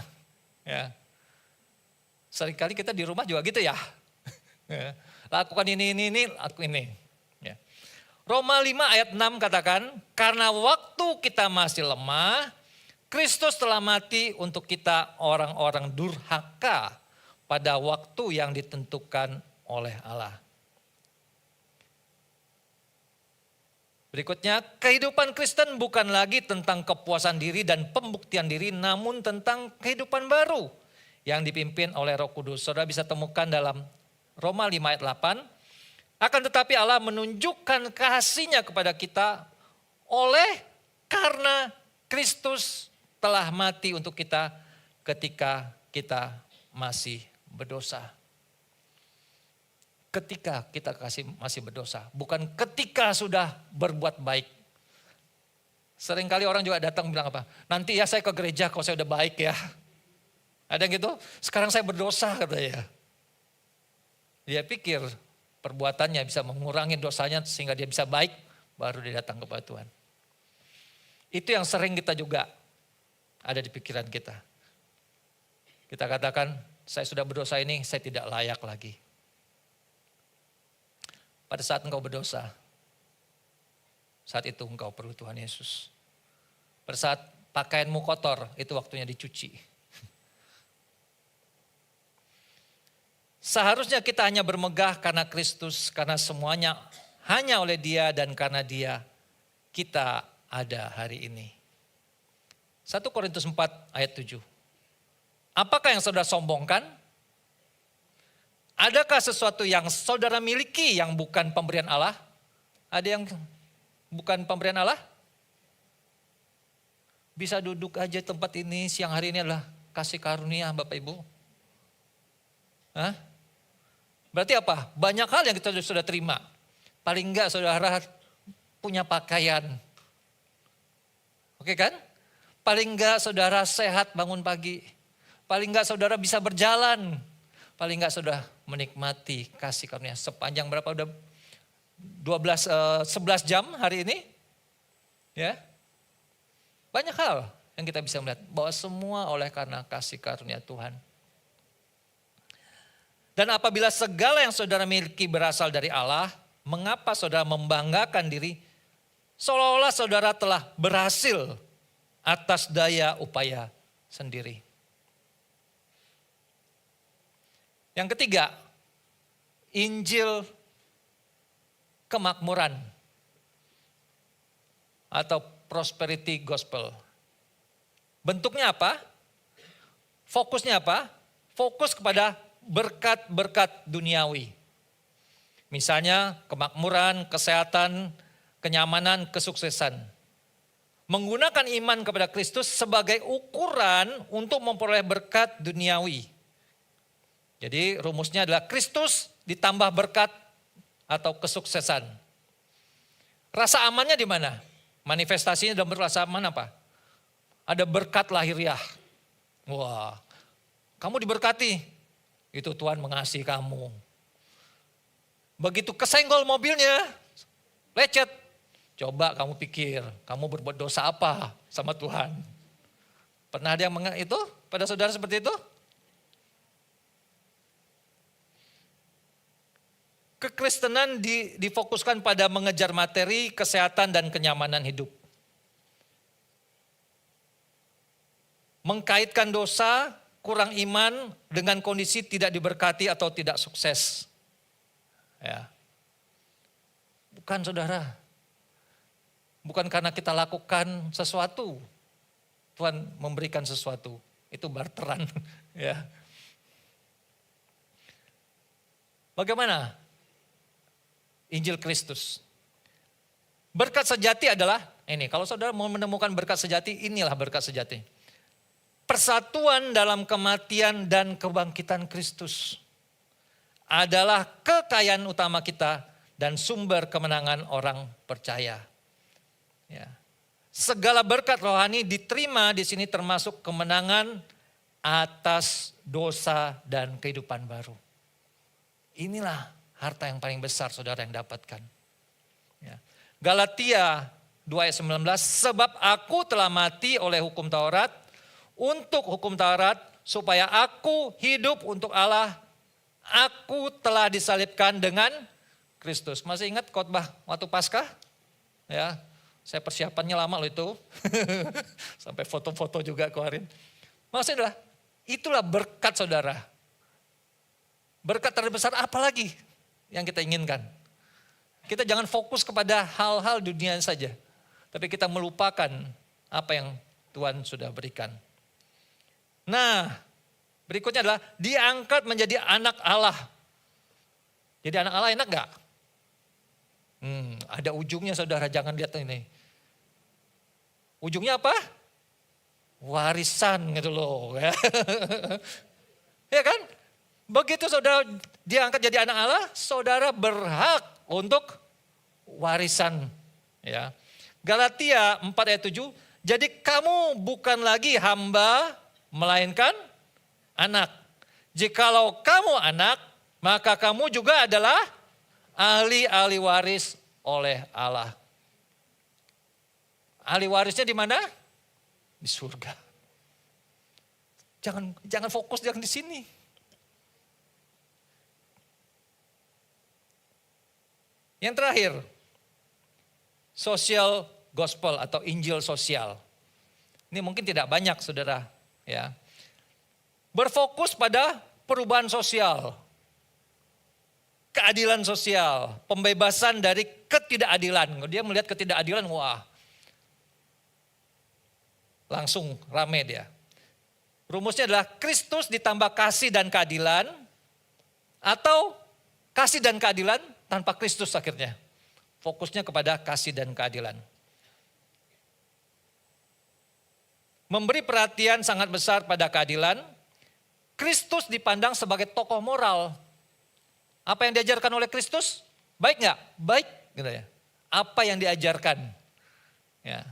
Ya. Seringkali kita di rumah juga gitu ya. Lakukan ini, aku ini. Ya. Roma 5 ayat 6 katakan, karena waktu kita masih lemah, Kristus telah mati untuk kita orang-orang durhaka pada waktu yang ditentukan oleh Allah. Berikutnya, kehidupan Kristen bukan lagi tentang kepuasan diri dan pembuktian diri, namun tentang kehidupan baru yang dipimpin oleh Roh Kudus. Saudara bisa temukan dalam Roma 5 ayat 8. Akan tetapi Allah menunjukkan kasih-Nya kepada kita karena Kristus telah mati untuk kita ketika kita masih berdosa. ketika kita masih berdosa, bukan ketika sudah berbuat baik. Seringkali orang juga datang bilang apa? Nanti ya saya ke gereja kalau saya udah baik ya. Ada yang gitu? Sekarang saya berdosa katanya. Dia pikir perbuatannya bisa mengurangi dosanya sehingga dia bisa baik, baru dia datang kepada Tuhan. Itu yang sering kita juga ada di pikiran kita. Kita katakan, saya sudah berdosa ini, saya tidak layak lagi. Pada saat engkau berdosa, saat itu engkau perlu Tuhan Yesus. Pada saat pakaianmu kotor, itu waktunya dicuci. Seharusnya kita hanya bermegah karena Kristus, karena semuanya hanya oleh Dia dan karena Dia kita ada hari ini. 1 Korintus 4 ayat 7. Apakah yang saudara sombongkan? Adakah sesuatu yang saudara miliki yang bukan pemberian Allah? Ada yang bukan pemberian Allah? Bisa duduk aja tempat ini siang hari ini adalah kasih karunia Bapak Ibu. Hah? Berarti apa? Banyak hal yang kita sudah terima. Paling enggak saudara punya pakaian. Oke kan? Paling enggak saudara sehat bangun pagi. Paling enggak saudara bisa berjalan. Paling enggak saudara menikmati kasih karunia sepanjang berapa udah 11 jam hari ini. Ya. Banyak hal yang kita bisa melihat bahwa semua oleh karena kasih karunia Tuhan. Dan apabila segala yang saudara miliki berasal dari Allah, mengapa saudara membanggakan diri seolah-olah saudara telah berhasil atas daya upaya sendiri. Yang ketiga, Injil kemakmuran atau prosperity gospel. Bentuknya apa? Fokusnya apa? Fokus kepada berkat-berkat duniawi. Misalnya kemakmuran, kesehatan, kenyamanan, kesuksesan. Menggunakan iman kepada Kristus sebagai ukuran untuk memperoleh berkat duniawi. Jadi rumusnya adalah Kristus ditambah berkat atau kesuksesan. Rasa amannya di mana? Manifestasinya dalam rasa aman apa? Ada berkat lahiriah. Wah, kamu diberkati. Itu Tuhan mengasihi kamu. Begitu kesenggol mobilnya, lecet. Coba kamu pikir, kamu berbuat dosa apa sama Tuhan? Pernah ada yang itu pada saudara seperti itu? Kekristenan difokuskan pada mengejar materi, kesehatan, dan kenyamanan hidup. Mengkaitkan dosa, kurang iman dengan kondisi tidak diberkati atau tidak sukses. Ya. Bukan saudara. Bukan karena kita lakukan sesuatu, Tuhan memberikan sesuatu. Itu barteran. Ya. Bagaimana Injil Kristus? Berkat sejati adalah, ini kalau saudara mau menemukan berkat sejati, inilah berkat sejati. Persatuan dalam kematian dan kebangkitan Kristus adalah kekayaan utama kita dan sumber kemenangan orang percaya. Ya. Segala berkat rohani diterima di sini termasuk kemenangan atas dosa dan kehidupan baru. Inilah harta yang paling besar saudara yang dapatkan. Ya. Galatia 2 ayat 19, sebab aku telah mati oleh hukum Taurat, untuk hukum Taurat, supaya aku hidup untuk Allah, aku telah disalibkan dengan Kristus. Masih ingat khotbah waktu Paskah? Ya, saya persiapannya lama loh itu. Sampai foto-foto juga kemarin. Maksudnya itulah berkat saudara. Berkat terbesar apa lagi yang kita inginkan? Kita jangan fokus kepada hal-hal dunia saja. Tapi kita melupakan apa yang Tuhan sudah berikan. Nah, berikutnya adalah diangkat menjadi anak Allah. Jadi anak Allah enak gak? Ada ujungnya saudara, jangan lihat ini. Ujungnya apa? Warisan gitu loh. Ya kan? Begitu saudara diangkat jadi anak Allah, saudara berhak untuk warisan. Ya. Galatia 4 ayat 7, jadi kamu bukan lagi hamba, melainkan anak. Jikalau kamu anak, maka kamu juga adalah ahli-ahli waris oleh Allah. Ahli warisnya di mana? Di surga. Jangan fokus yang di sini. Yang terakhir, social gospel atau Injil sosial. Ini mungkin tidak banyak saudara. Ya. Berfokus pada perubahan sosial, keadilan sosial, pembebasan dari ketidakadilan. Dia melihat ketidakadilan, wah langsung rame dia. Rumusnya adalah Kristus ditambah kasih dan keadilan, atau kasih dan keadilan tanpa Kristus akhirnya. Fokusnya kepada kasih dan keadilan. Memberi perhatian sangat besar pada keadilan. Kristus dipandang sebagai tokoh moral. Apa yang diajarkan oleh Kristus? Baik nggak? Baik. Gitu ya. Apa yang diajarkan? Ya.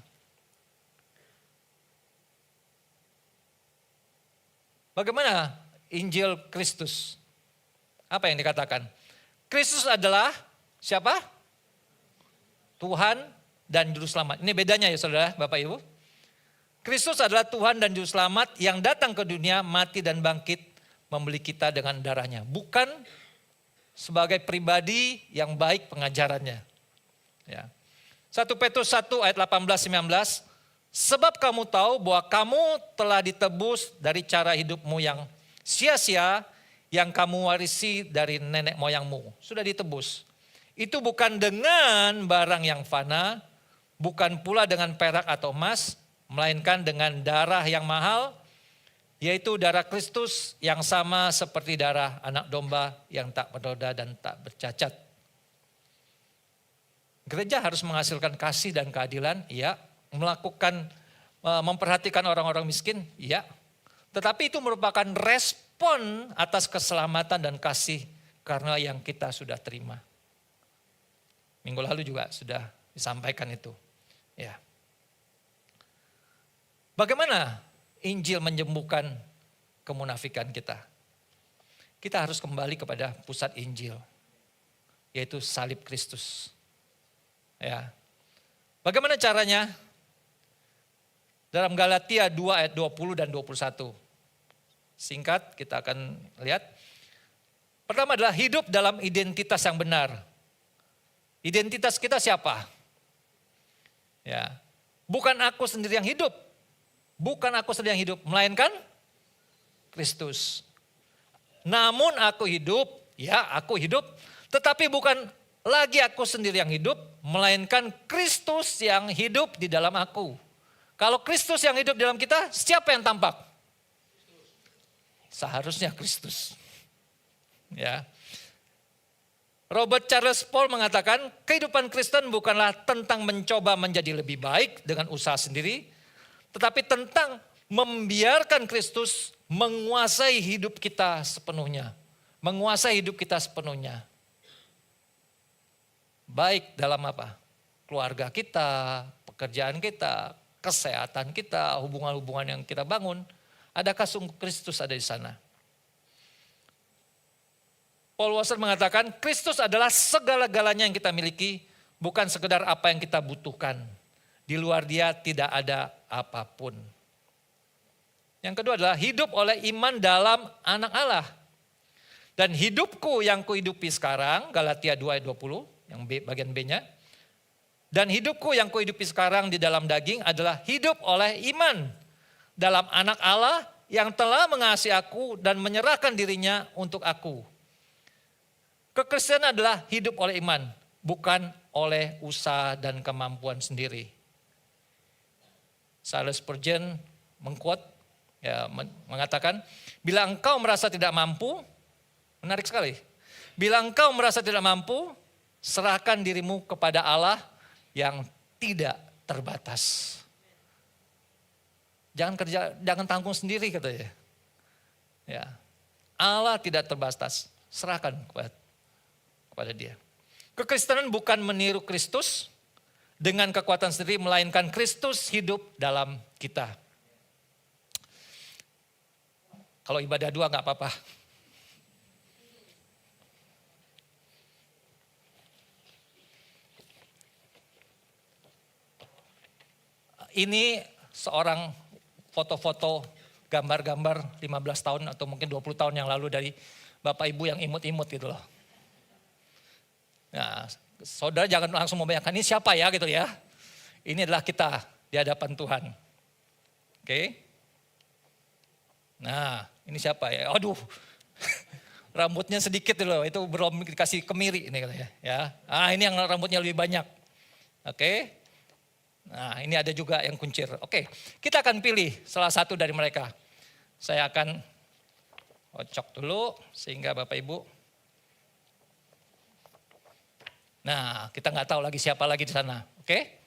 Bagaimana Injil Kristus? Apa yang dikatakan? Kristus adalah siapa? Tuhan dan Juru Selamat. Ini bedanya ya saudara, Bapak Ibu. Kristus adalah Tuhan dan Juru Selamat yang datang ke dunia, mati dan bangkit, membeli kita dengan darahnya. Bukan sebagai pribadi yang baik pengajarannya. Ya. 1 Petrus 1 ayat 18-19. Sebab kamu tahu bahwa kamu telah ditebus dari cara hidupmu yang sia-sia, yang kamu warisi dari nenek moyangmu. Sudah ditebus. Itu bukan dengan barang yang fana, bukan pula dengan perak atau emas, melainkan dengan darah yang mahal, yaitu darah Kristus yang sama seperti darah anak domba yang tak bernoda dan tak bercacat. Gereja harus menghasilkan kasih dan keadilan, iya. Memperhatikan orang-orang miskin, iya. Tetapi itu merupakan respon atas keselamatan dan kasih karena yang kita sudah terima. Minggu lalu juga sudah disampaikan itu. Ya. Bagaimana Injil menyembuhkan kemunafikan kita? Kita harus kembali kepada pusat Injil, yaitu salib Kristus. Ya. Bagaimana caranya? Dalam Galatia 2 ayat 20 dan 21. Singkat kita akan lihat. Pertama adalah hidup dalam identitas yang benar. Identitas kita siapa? Ya. Bukan aku sendiri yang hidup. Bukan aku sendiri yang hidup, melainkan Kristus. Namun aku hidup, ya aku hidup, tetapi bukan lagi aku sendiri yang hidup, melainkan Kristus yang hidup di dalam aku. Kalau Kristus yang hidup dalam kita, siapa yang tampak? Seharusnya Kristus. Ya. Robert Charles Paul mengatakan, kehidupan Kristen bukanlah tentang mencoba menjadi lebih baik dengan usaha sendiri, tetapi tentang membiarkan Kristus menguasai hidup kita sepenuhnya. Menguasai hidup kita sepenuhnya. Baik dalam apa? Keluarga kita, pekerjaan kita, kesehatan kita, hubungan-hubungan yang kita bangun. Adakah sungguh Kristus ada di sana? Paul Wasser mengatakan, Kristus adalah segala-galanya yang kita miliki, bukan sekedar apa yang kita butuhkan. Di luar Dia tidak ada apapun. Yang kedua adalah hidup oleh iman dalam anak Allah. Dan hidupku yang kuhidupi sekarang, Galatia 2 ayat 20, yang bagian B-nya. Dan hidupku yang kuhidupi sekarang di dalam daging adalah hidup oleh iman dalam anak Allah yang telah mengasihi aku dan menyerahkan dirinya untuk aku. Kekristenan adalah hidup oleh iman, bukan oleh usaha dan kemampuan sendiri. Charles Spurgeon mengatakan, bila engkau merasa tidak mampu, menarik sekali. Bila engkau merasa tidak mampu, serahkan dirimu kepada Allah yang tidak terbatas. Jangan tanggung sendiri katanya. Ya. Allah tidak terbatas. Serahkan kepada dia. Kekristenan bukan meniru Kristus dengan kekuatan sendiri, melainkan Kristus hidup dalam kita. Kalau ibadah dua nggak apa-apa. Ini seorang foto-foto gambar-gambar 15 tahun atau mungkin 20 tahun yang lalu dari Bapak Ibu yang imut-imut gitu loh. Nah, saudara jangan langsung membayangkan ini siapa ya gitu ya. Ini adalah kita di hadapan Tuhan. Oke. Nah, ini siapa ya? Aduh. Rambutnya sedikit loh, itu belum dikasih kemiri ini katanya ya. Ah, ini yang rambutnya lebih banyak. Oke. Nah, ini ada juga yang kuncir. Oke, kita akan pilih salah satu dari mereka. Saya akan kocok dulu sehingga Bapak Ibu. Nah, kita nggak tahu lagi siapa lagi di sana. Oke?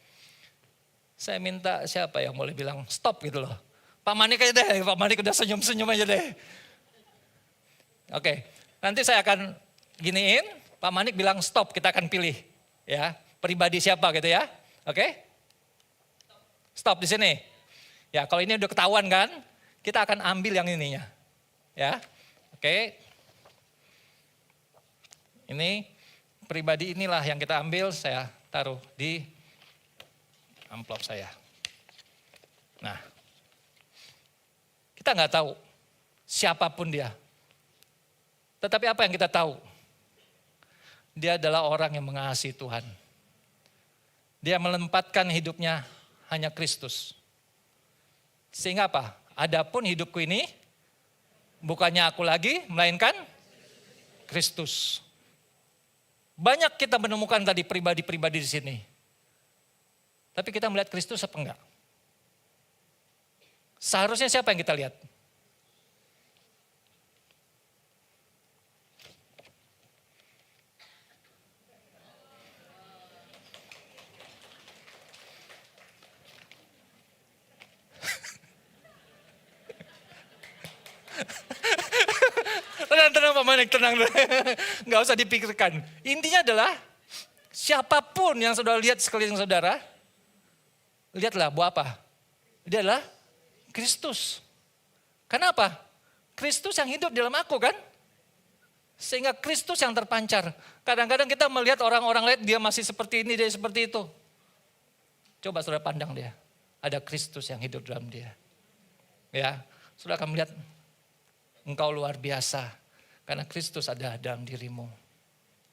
Saya minta siapa yang boleh bilang stop gitu loh. Pak Manik aja deh, Pak Manik udah senyum-senyum aja deh. Oke, nanti saya akan giniin, Pak Manik bilang stop, kita akan pilih. Ya, pribadi siapa gitu ya. Oke? Stop di sini. Ya, kalau ini udah ketahuan kan, kita akan ambil yang ininya. Ya. Oke. Ini pribadi inilah yang kita ambil, saya taruh di amplop saya. Nah. Kita nggak tahu siapapun dia. Tetapi apa yang kita tahu? Dia adalah orang yang mengasihi Tuhan. Dia menempatkan hidupnya hanya Kristus. Sehingga apa? Adapun hidupku ini bukannya aku lagi, melainkan Kristus. Banyak kita menemukan tadi pribadi-pribadi di sini. Tapi kita melihat Kristus apa enggak? Seharusnya siapa yang kita lihat? Tenang Pak Manik, tenang. Nggak usah dipikirkan. Intinya adalah siapapun yang saudara lihat sekeliling saudara, lihatlah buat apa? Dia adalah Kristus. Kenapa? Kristus yang hidup dalam aku kan? Sehingga Kristus yang terpancar. Kadang-kadang kita melihat orang-orang lain dia masih seperti ini, dia seperti itu. Coba saudara pandang dia. Ada Kristus yang hidup dalam dia. Ya, saudara akan melihat engkau luar biasa. Karena Kristus ada dalam dirimu.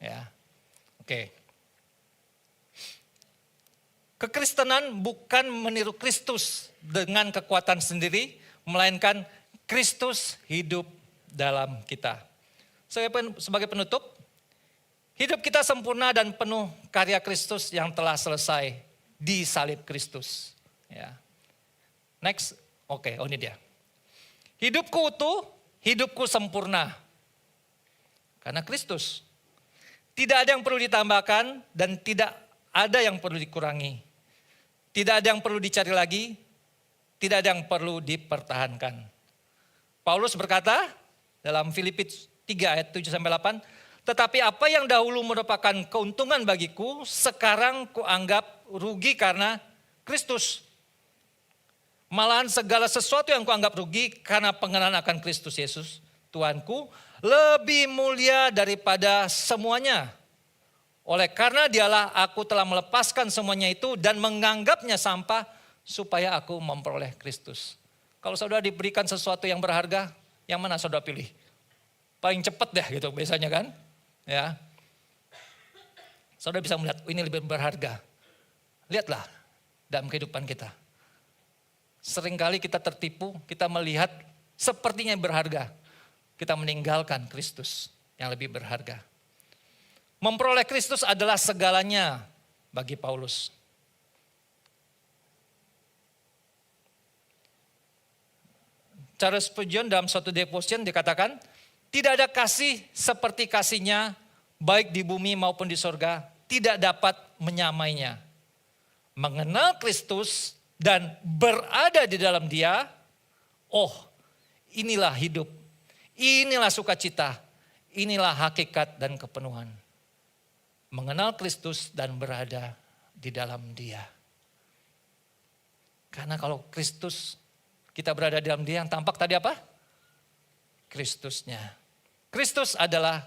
Ya. Oke. Kekristenan bukan meniru Kristus dengan kekuatan sendiri, melainkan Kristus hidup dalam kita. Sebagai penutup, hidup kita sempurna dan penuh karya Kristus yang telah selesai di salib Kristus. Ya. Next, oke, ini dia. Hidupku utuh, hidupku sempurna. Karena Kristus. Tidak ada yang perlu ditambahkan dan tidak ada yang perlu dikurangi. Tidak ada yang perlu dicari lagi, tidak ada yang perlu dipertahankan. Paulus berkata dalam Filipi 3 ayat 7-8, tetapi apa yang dahulu merupakan keuntungan bagiku, sekarang kuanggap rugi karena Kristus. Malahan segala sesuatu yang kuanggap rugi karena pengenalan akan Kristus Yesus, Tuanku, lebih mulia daripada semuanya. Oleh karena dialah aku telah melepaskan semuanya itu dan menganggapnya sampah supaya aku memperoleh Kristus. Kalau saudara diberikan sesuatu yang berharga, yang mana saudara pilih? Paling cepat deh gitu biasanya kan. Ya. Saudara bisa melihat ini lebih berharga. Lihatlah dalam kehidupan kita. Seringkali kita tertipu, kita melihat sepertinya berharga. Kita meninggalkan Kristus yang lebih berharga. Memperoleh Kristus adalah segalanya bagi Paulus. Charles Spurgeon dalam suatu devotion dikatakan, tidak ada kasih seperti kasihnya baik di bumi maupun di sorga, tidak dapat menyamainya. Mengenal Kristus dan berada di dalam Dia, oh inilah hidup. Inilah sukacita, inilah hakikat dan kepenuhan. Mengenal Kristus dan berada di dalam Dia. Karena kalau Kristus, kita berada di dalam Dia, yang tampak tadi apa? Kristusnya. Kristus adalah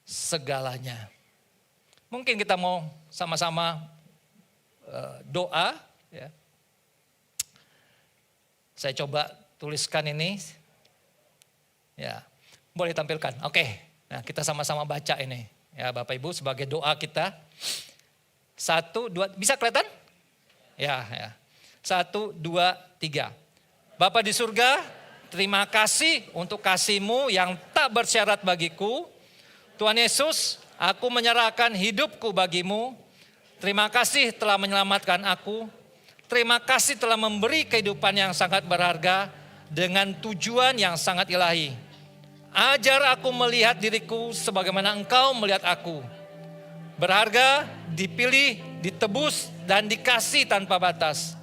segalanya. Mungkin kita mau sama-sama doa. Ya. Saya coba tuliskan ini. Ya, boleh tampilkan. Oke, nah kita sama-sama baca ini. Ya Bapak Ibu sebagai doa kita. 1, 2, bisa kelihatan? Ya. 1, 2, 3. Bapa di surga, terima kasih untuk kasih-Mu yang tak bersyarat bagiku. Tuhan Yesus, aku menyerahkan hidupku bagi-Mu. Terima kasih telah menyelamatkan aku. Terima kasih telah memberi kehidupan yang sangat berharga dengan tujuan yang sangat ilahi. Ajar aku melihat diriku sebagaimana Engkau melihat aku. Berharga, dipilih, ditebus, dan dikasih tanpa batas.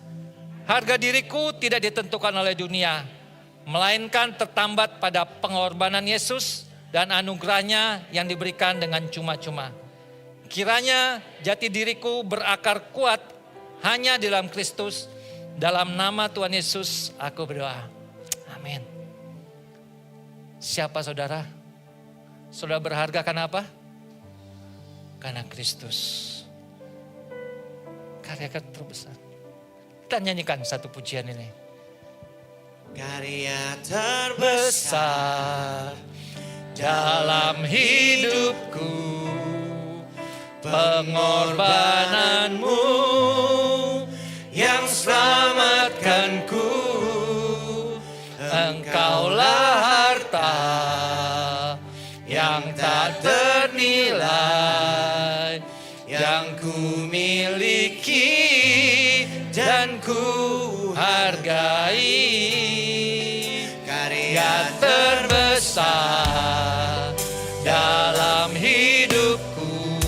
Harga diriku tidak ditentukan oleh dunia, melainkan tertambat pada pengorbanan Yesus dan anugerahnya yang diberikan dengan cuma-cuma. Kiranya jati diriku berakar kuat hanya di dalam Kristus. Dalam nama Tuhan Yesus aku berdoa. Amin. Siapa saudara? Saudara berharga karena apa? Karena Kristus. Karya terbesar. Kita nyanyikan satu pujian ini. Karya terbesar Dalam hidupku, pengorbananmu yang selamatkanku. Engkaulah harta yang tak ternilai, yang ku miliki dan ku hargai. Karya terbesar dalam hidupku,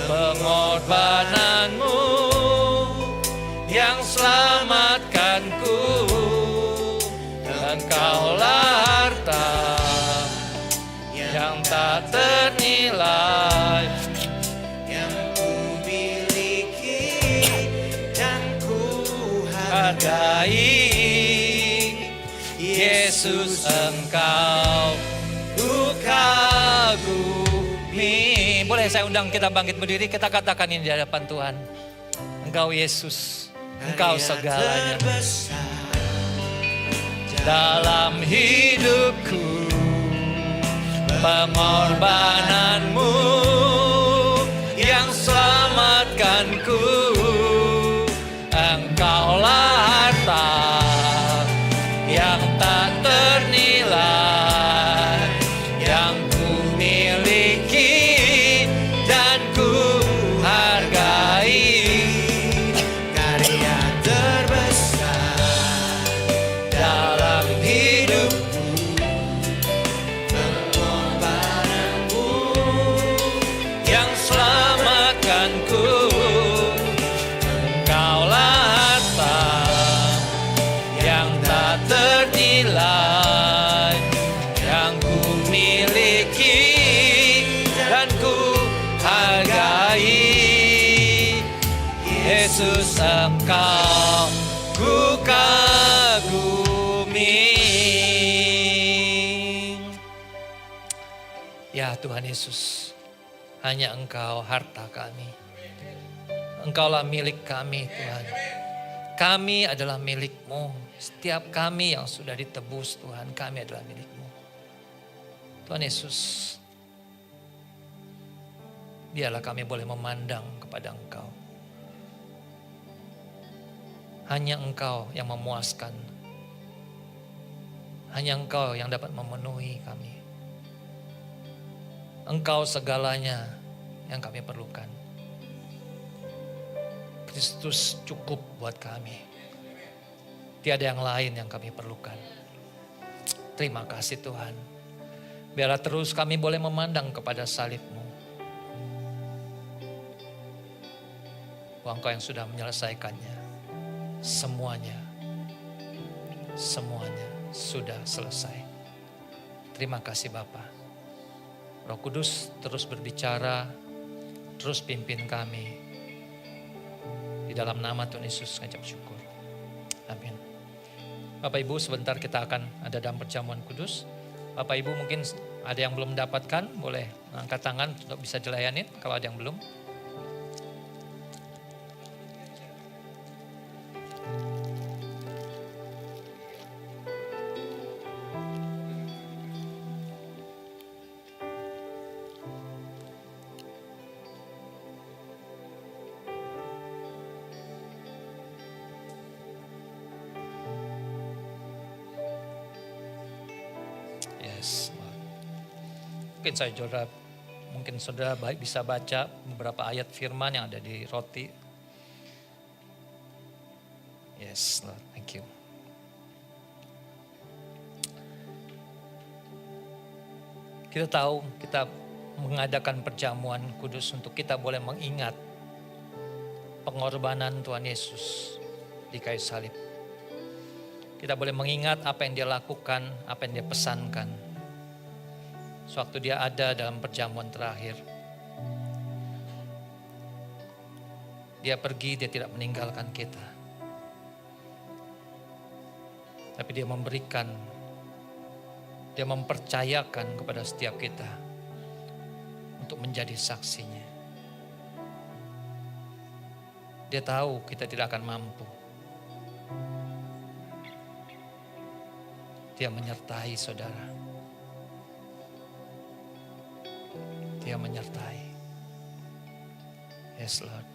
pengorbananmu yang selamatkanku. Engkaulah harta yang tak ternilai, yang ku miliki dan ku hargai. Yesus, Engkau ku kagumi. Boleh saya undang kita bangkit berdiri, kita katakan ini di hadapan Tuhan. Engkau Yesus, Engkau segalanya. Dalam hidupku, pengorbananmu yang selamatkanku. Engkaulah harta yang tak ternilai, yang ku miliki dan ku hargai. Karya terbesar Dalam hidupku, pengorbananmu yang selamatkanku. Engkaulah harta yang tak ternilai, yang ku miliki dan ku hargai. Yesus, Engkau ku kagumi. Ya Tuhan Yesus, hanya Engkau harta kami. Engkaulah milik kami Tuhan. Kami adalah milik-Mu. Setiap kami yang sudah ditebus Tuhan, kami adalah milik-Mu. Tuhan Yesus, biarlah kami boleh memandang kepada Engkau. Hanya Engkau yang memuaskan. Hanya Engkau yang dapat memenuhi kami. Engkau segalanya yang kami perlukan. Kristus cukup buat kami. Tiada yang lain yang kami perlukan. Terima kasih Tuhan. Biarlah terus kami boleh memandang kepada salib-Mu. Engkau yang sudah menyelesaikannya. Semuanya sudah selesai. Terima kasih Bapa. Roh Kudus terus berbicara, terus pimpin kami. Di dalam nama Tuhan Yesus ngajak syukur. Amin. Bapak Ibu, sebentar kita akan ada dalam perjamuan kudus. Bapak Ibu mungkin ada yang belum mendapatkan, boleh angkat tangan untuk bisa dilayanin kalau ada yang belum. Yes. Mungkin saudara baik bisa baca beberapa ayat firman yang ada di roti. Yes, Lord, thank you. Kita tahu kita mengadakan perjamuan kudus untuk kita boleh mengingat pengorbanan Tuhan Yesus di kayu salib. Kita boleh mengingat apa yang dia lakukan, apa yang dia pesankan. Sewaktu dia ada dalam perjamuan terakhir. Dia pergi, dia tidak meninggalkan kita. Tapi dia memberikan, dia mempercayakan kepada setiap kita untuk menjadi saksinya. Dia tahu kita tidak akan mampu. Dia menyertai saudara. Dia menyertai. Yes Lord.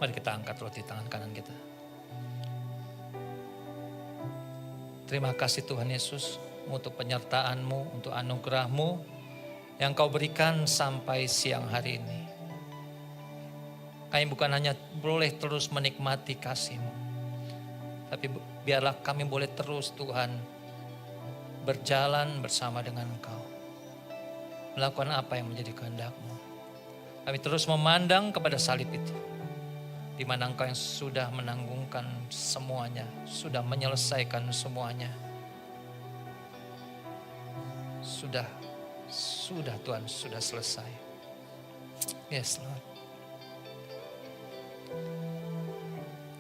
Mari kita angkat roti tangan kanan kita. Terima kasih Tuhan Yesus untuk penyertaan-Mu, untuk anugerah-Mu yang Kau berikan sampai siang hari ini. Kami bukan hanya boleh terus menikmati kasih-Mu, tapi biarlah kami boleh terus Tuhan berjalan bersama dengan Engkau. Melakukan apa yang menjadi kehendak-Mu. Kami terus memandang kepada salib itu. Di mana Engkau yang sudah menanggungkan semuanya. Sudah menyelesaikan semuanya. Sudah Tuhan, sudah selesai. Yes Lord.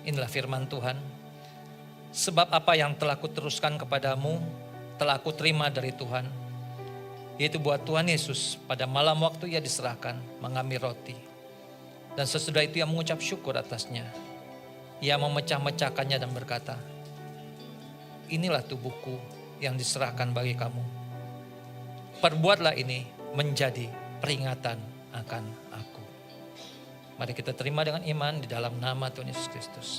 Inilah firman Tuhan. Sebab apa yang telah kuteruskan kepadamu, telah kuterima dari Tuhan. Yaitu buat Tuhan Yesus pada malam waktu ia diserahkan, mengambil roti. Dan sesudah itu ia mengucap syukur atasnya. Ia memecah-mecahkannya dan berkata, inilah tubuhku yang diserahkan bagi kamu. Perbuatlah ini menjadi peringatan akan aku. Mari kita terima dengan iman di dalam nama Tuhan Yesus Kristus.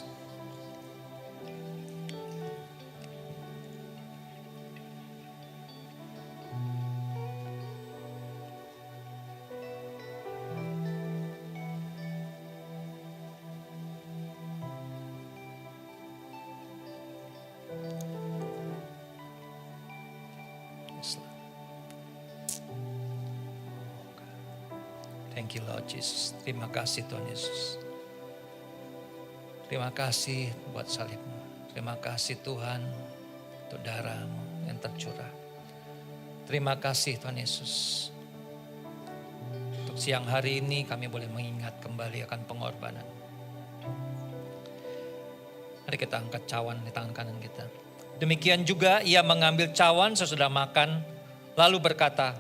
Thank you Lord Jesus. Terima kasih Tuhan Yesus. Terima kasih buat salib-Mu. Terima kasih Tuhan untuk darah-Mu yang tercurah. Terima kasih Tuhan Yesus. Untuk siang hari ini kami boleh mengingat kembali akan pengorbanan. Mari kita angkat cawan di tangan kanan kita. Demikian juga ia mengambil cawan sesudah makan, lalu berkata,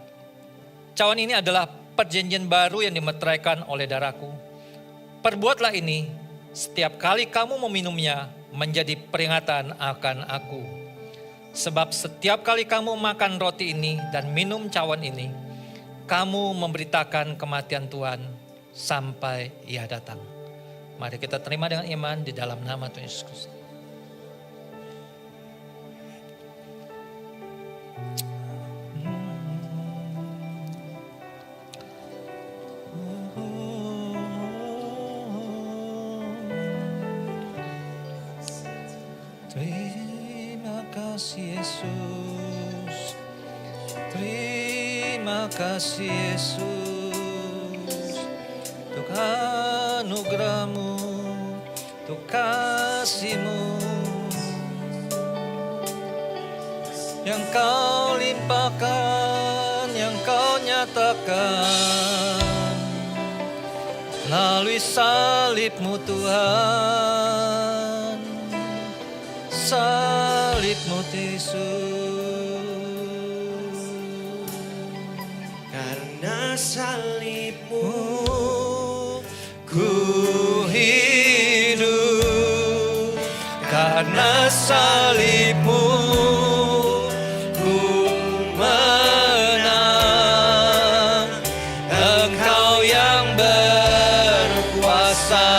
cawan ini adalah perjanjian baru yang dimeteraikan oleh darahku. Perbuatlah ini setiap kali kamu meminumnya menjadi peringatan akan aku. Sebab setiap kali kamu makan roti ini dan minum cawan ini, kamu memberitakan kematian Tuhan sampai ia datang. Mari kita terima dengan iman di dalam nama Tuhan Yesus Kristus. Terima kasih Yesus. Terima kasih Yesus. Untuk anugerah-Mu, untuk kasih-Mu. yang kau limpahkan, yang kau nyatakan melalui salib-Mu Tuhan, salib-Mu Yesus. Karena salib-Mu Ku hidup, karena salib-Mu ku menang. Engkau yang berkuasa,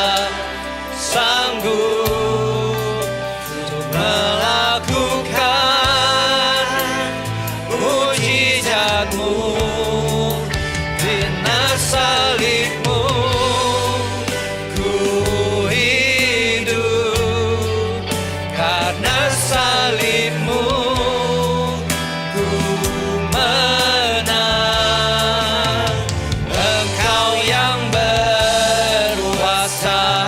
sanggup untuk melakukan mujizat-Mu. Karena salib-Mu ku hidup, karena salib-Mu ku menang. Engkau yang berkuasa,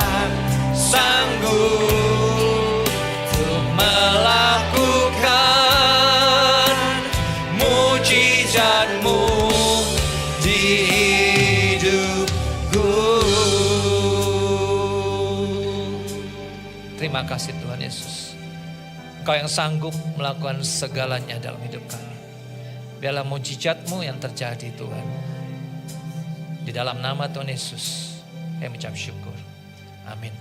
sanggup untuk melakukan mujizat-Mu di hidupku. Terima kasih Tuhan Yesus. Engkau yang sanggup melakukan segalanya dalam hidup kami. Biarlah mujizat-Mu yang terjadi Tuhan. Di dalam nama Tuhan Yesus, kami mengucap syukur. Amin.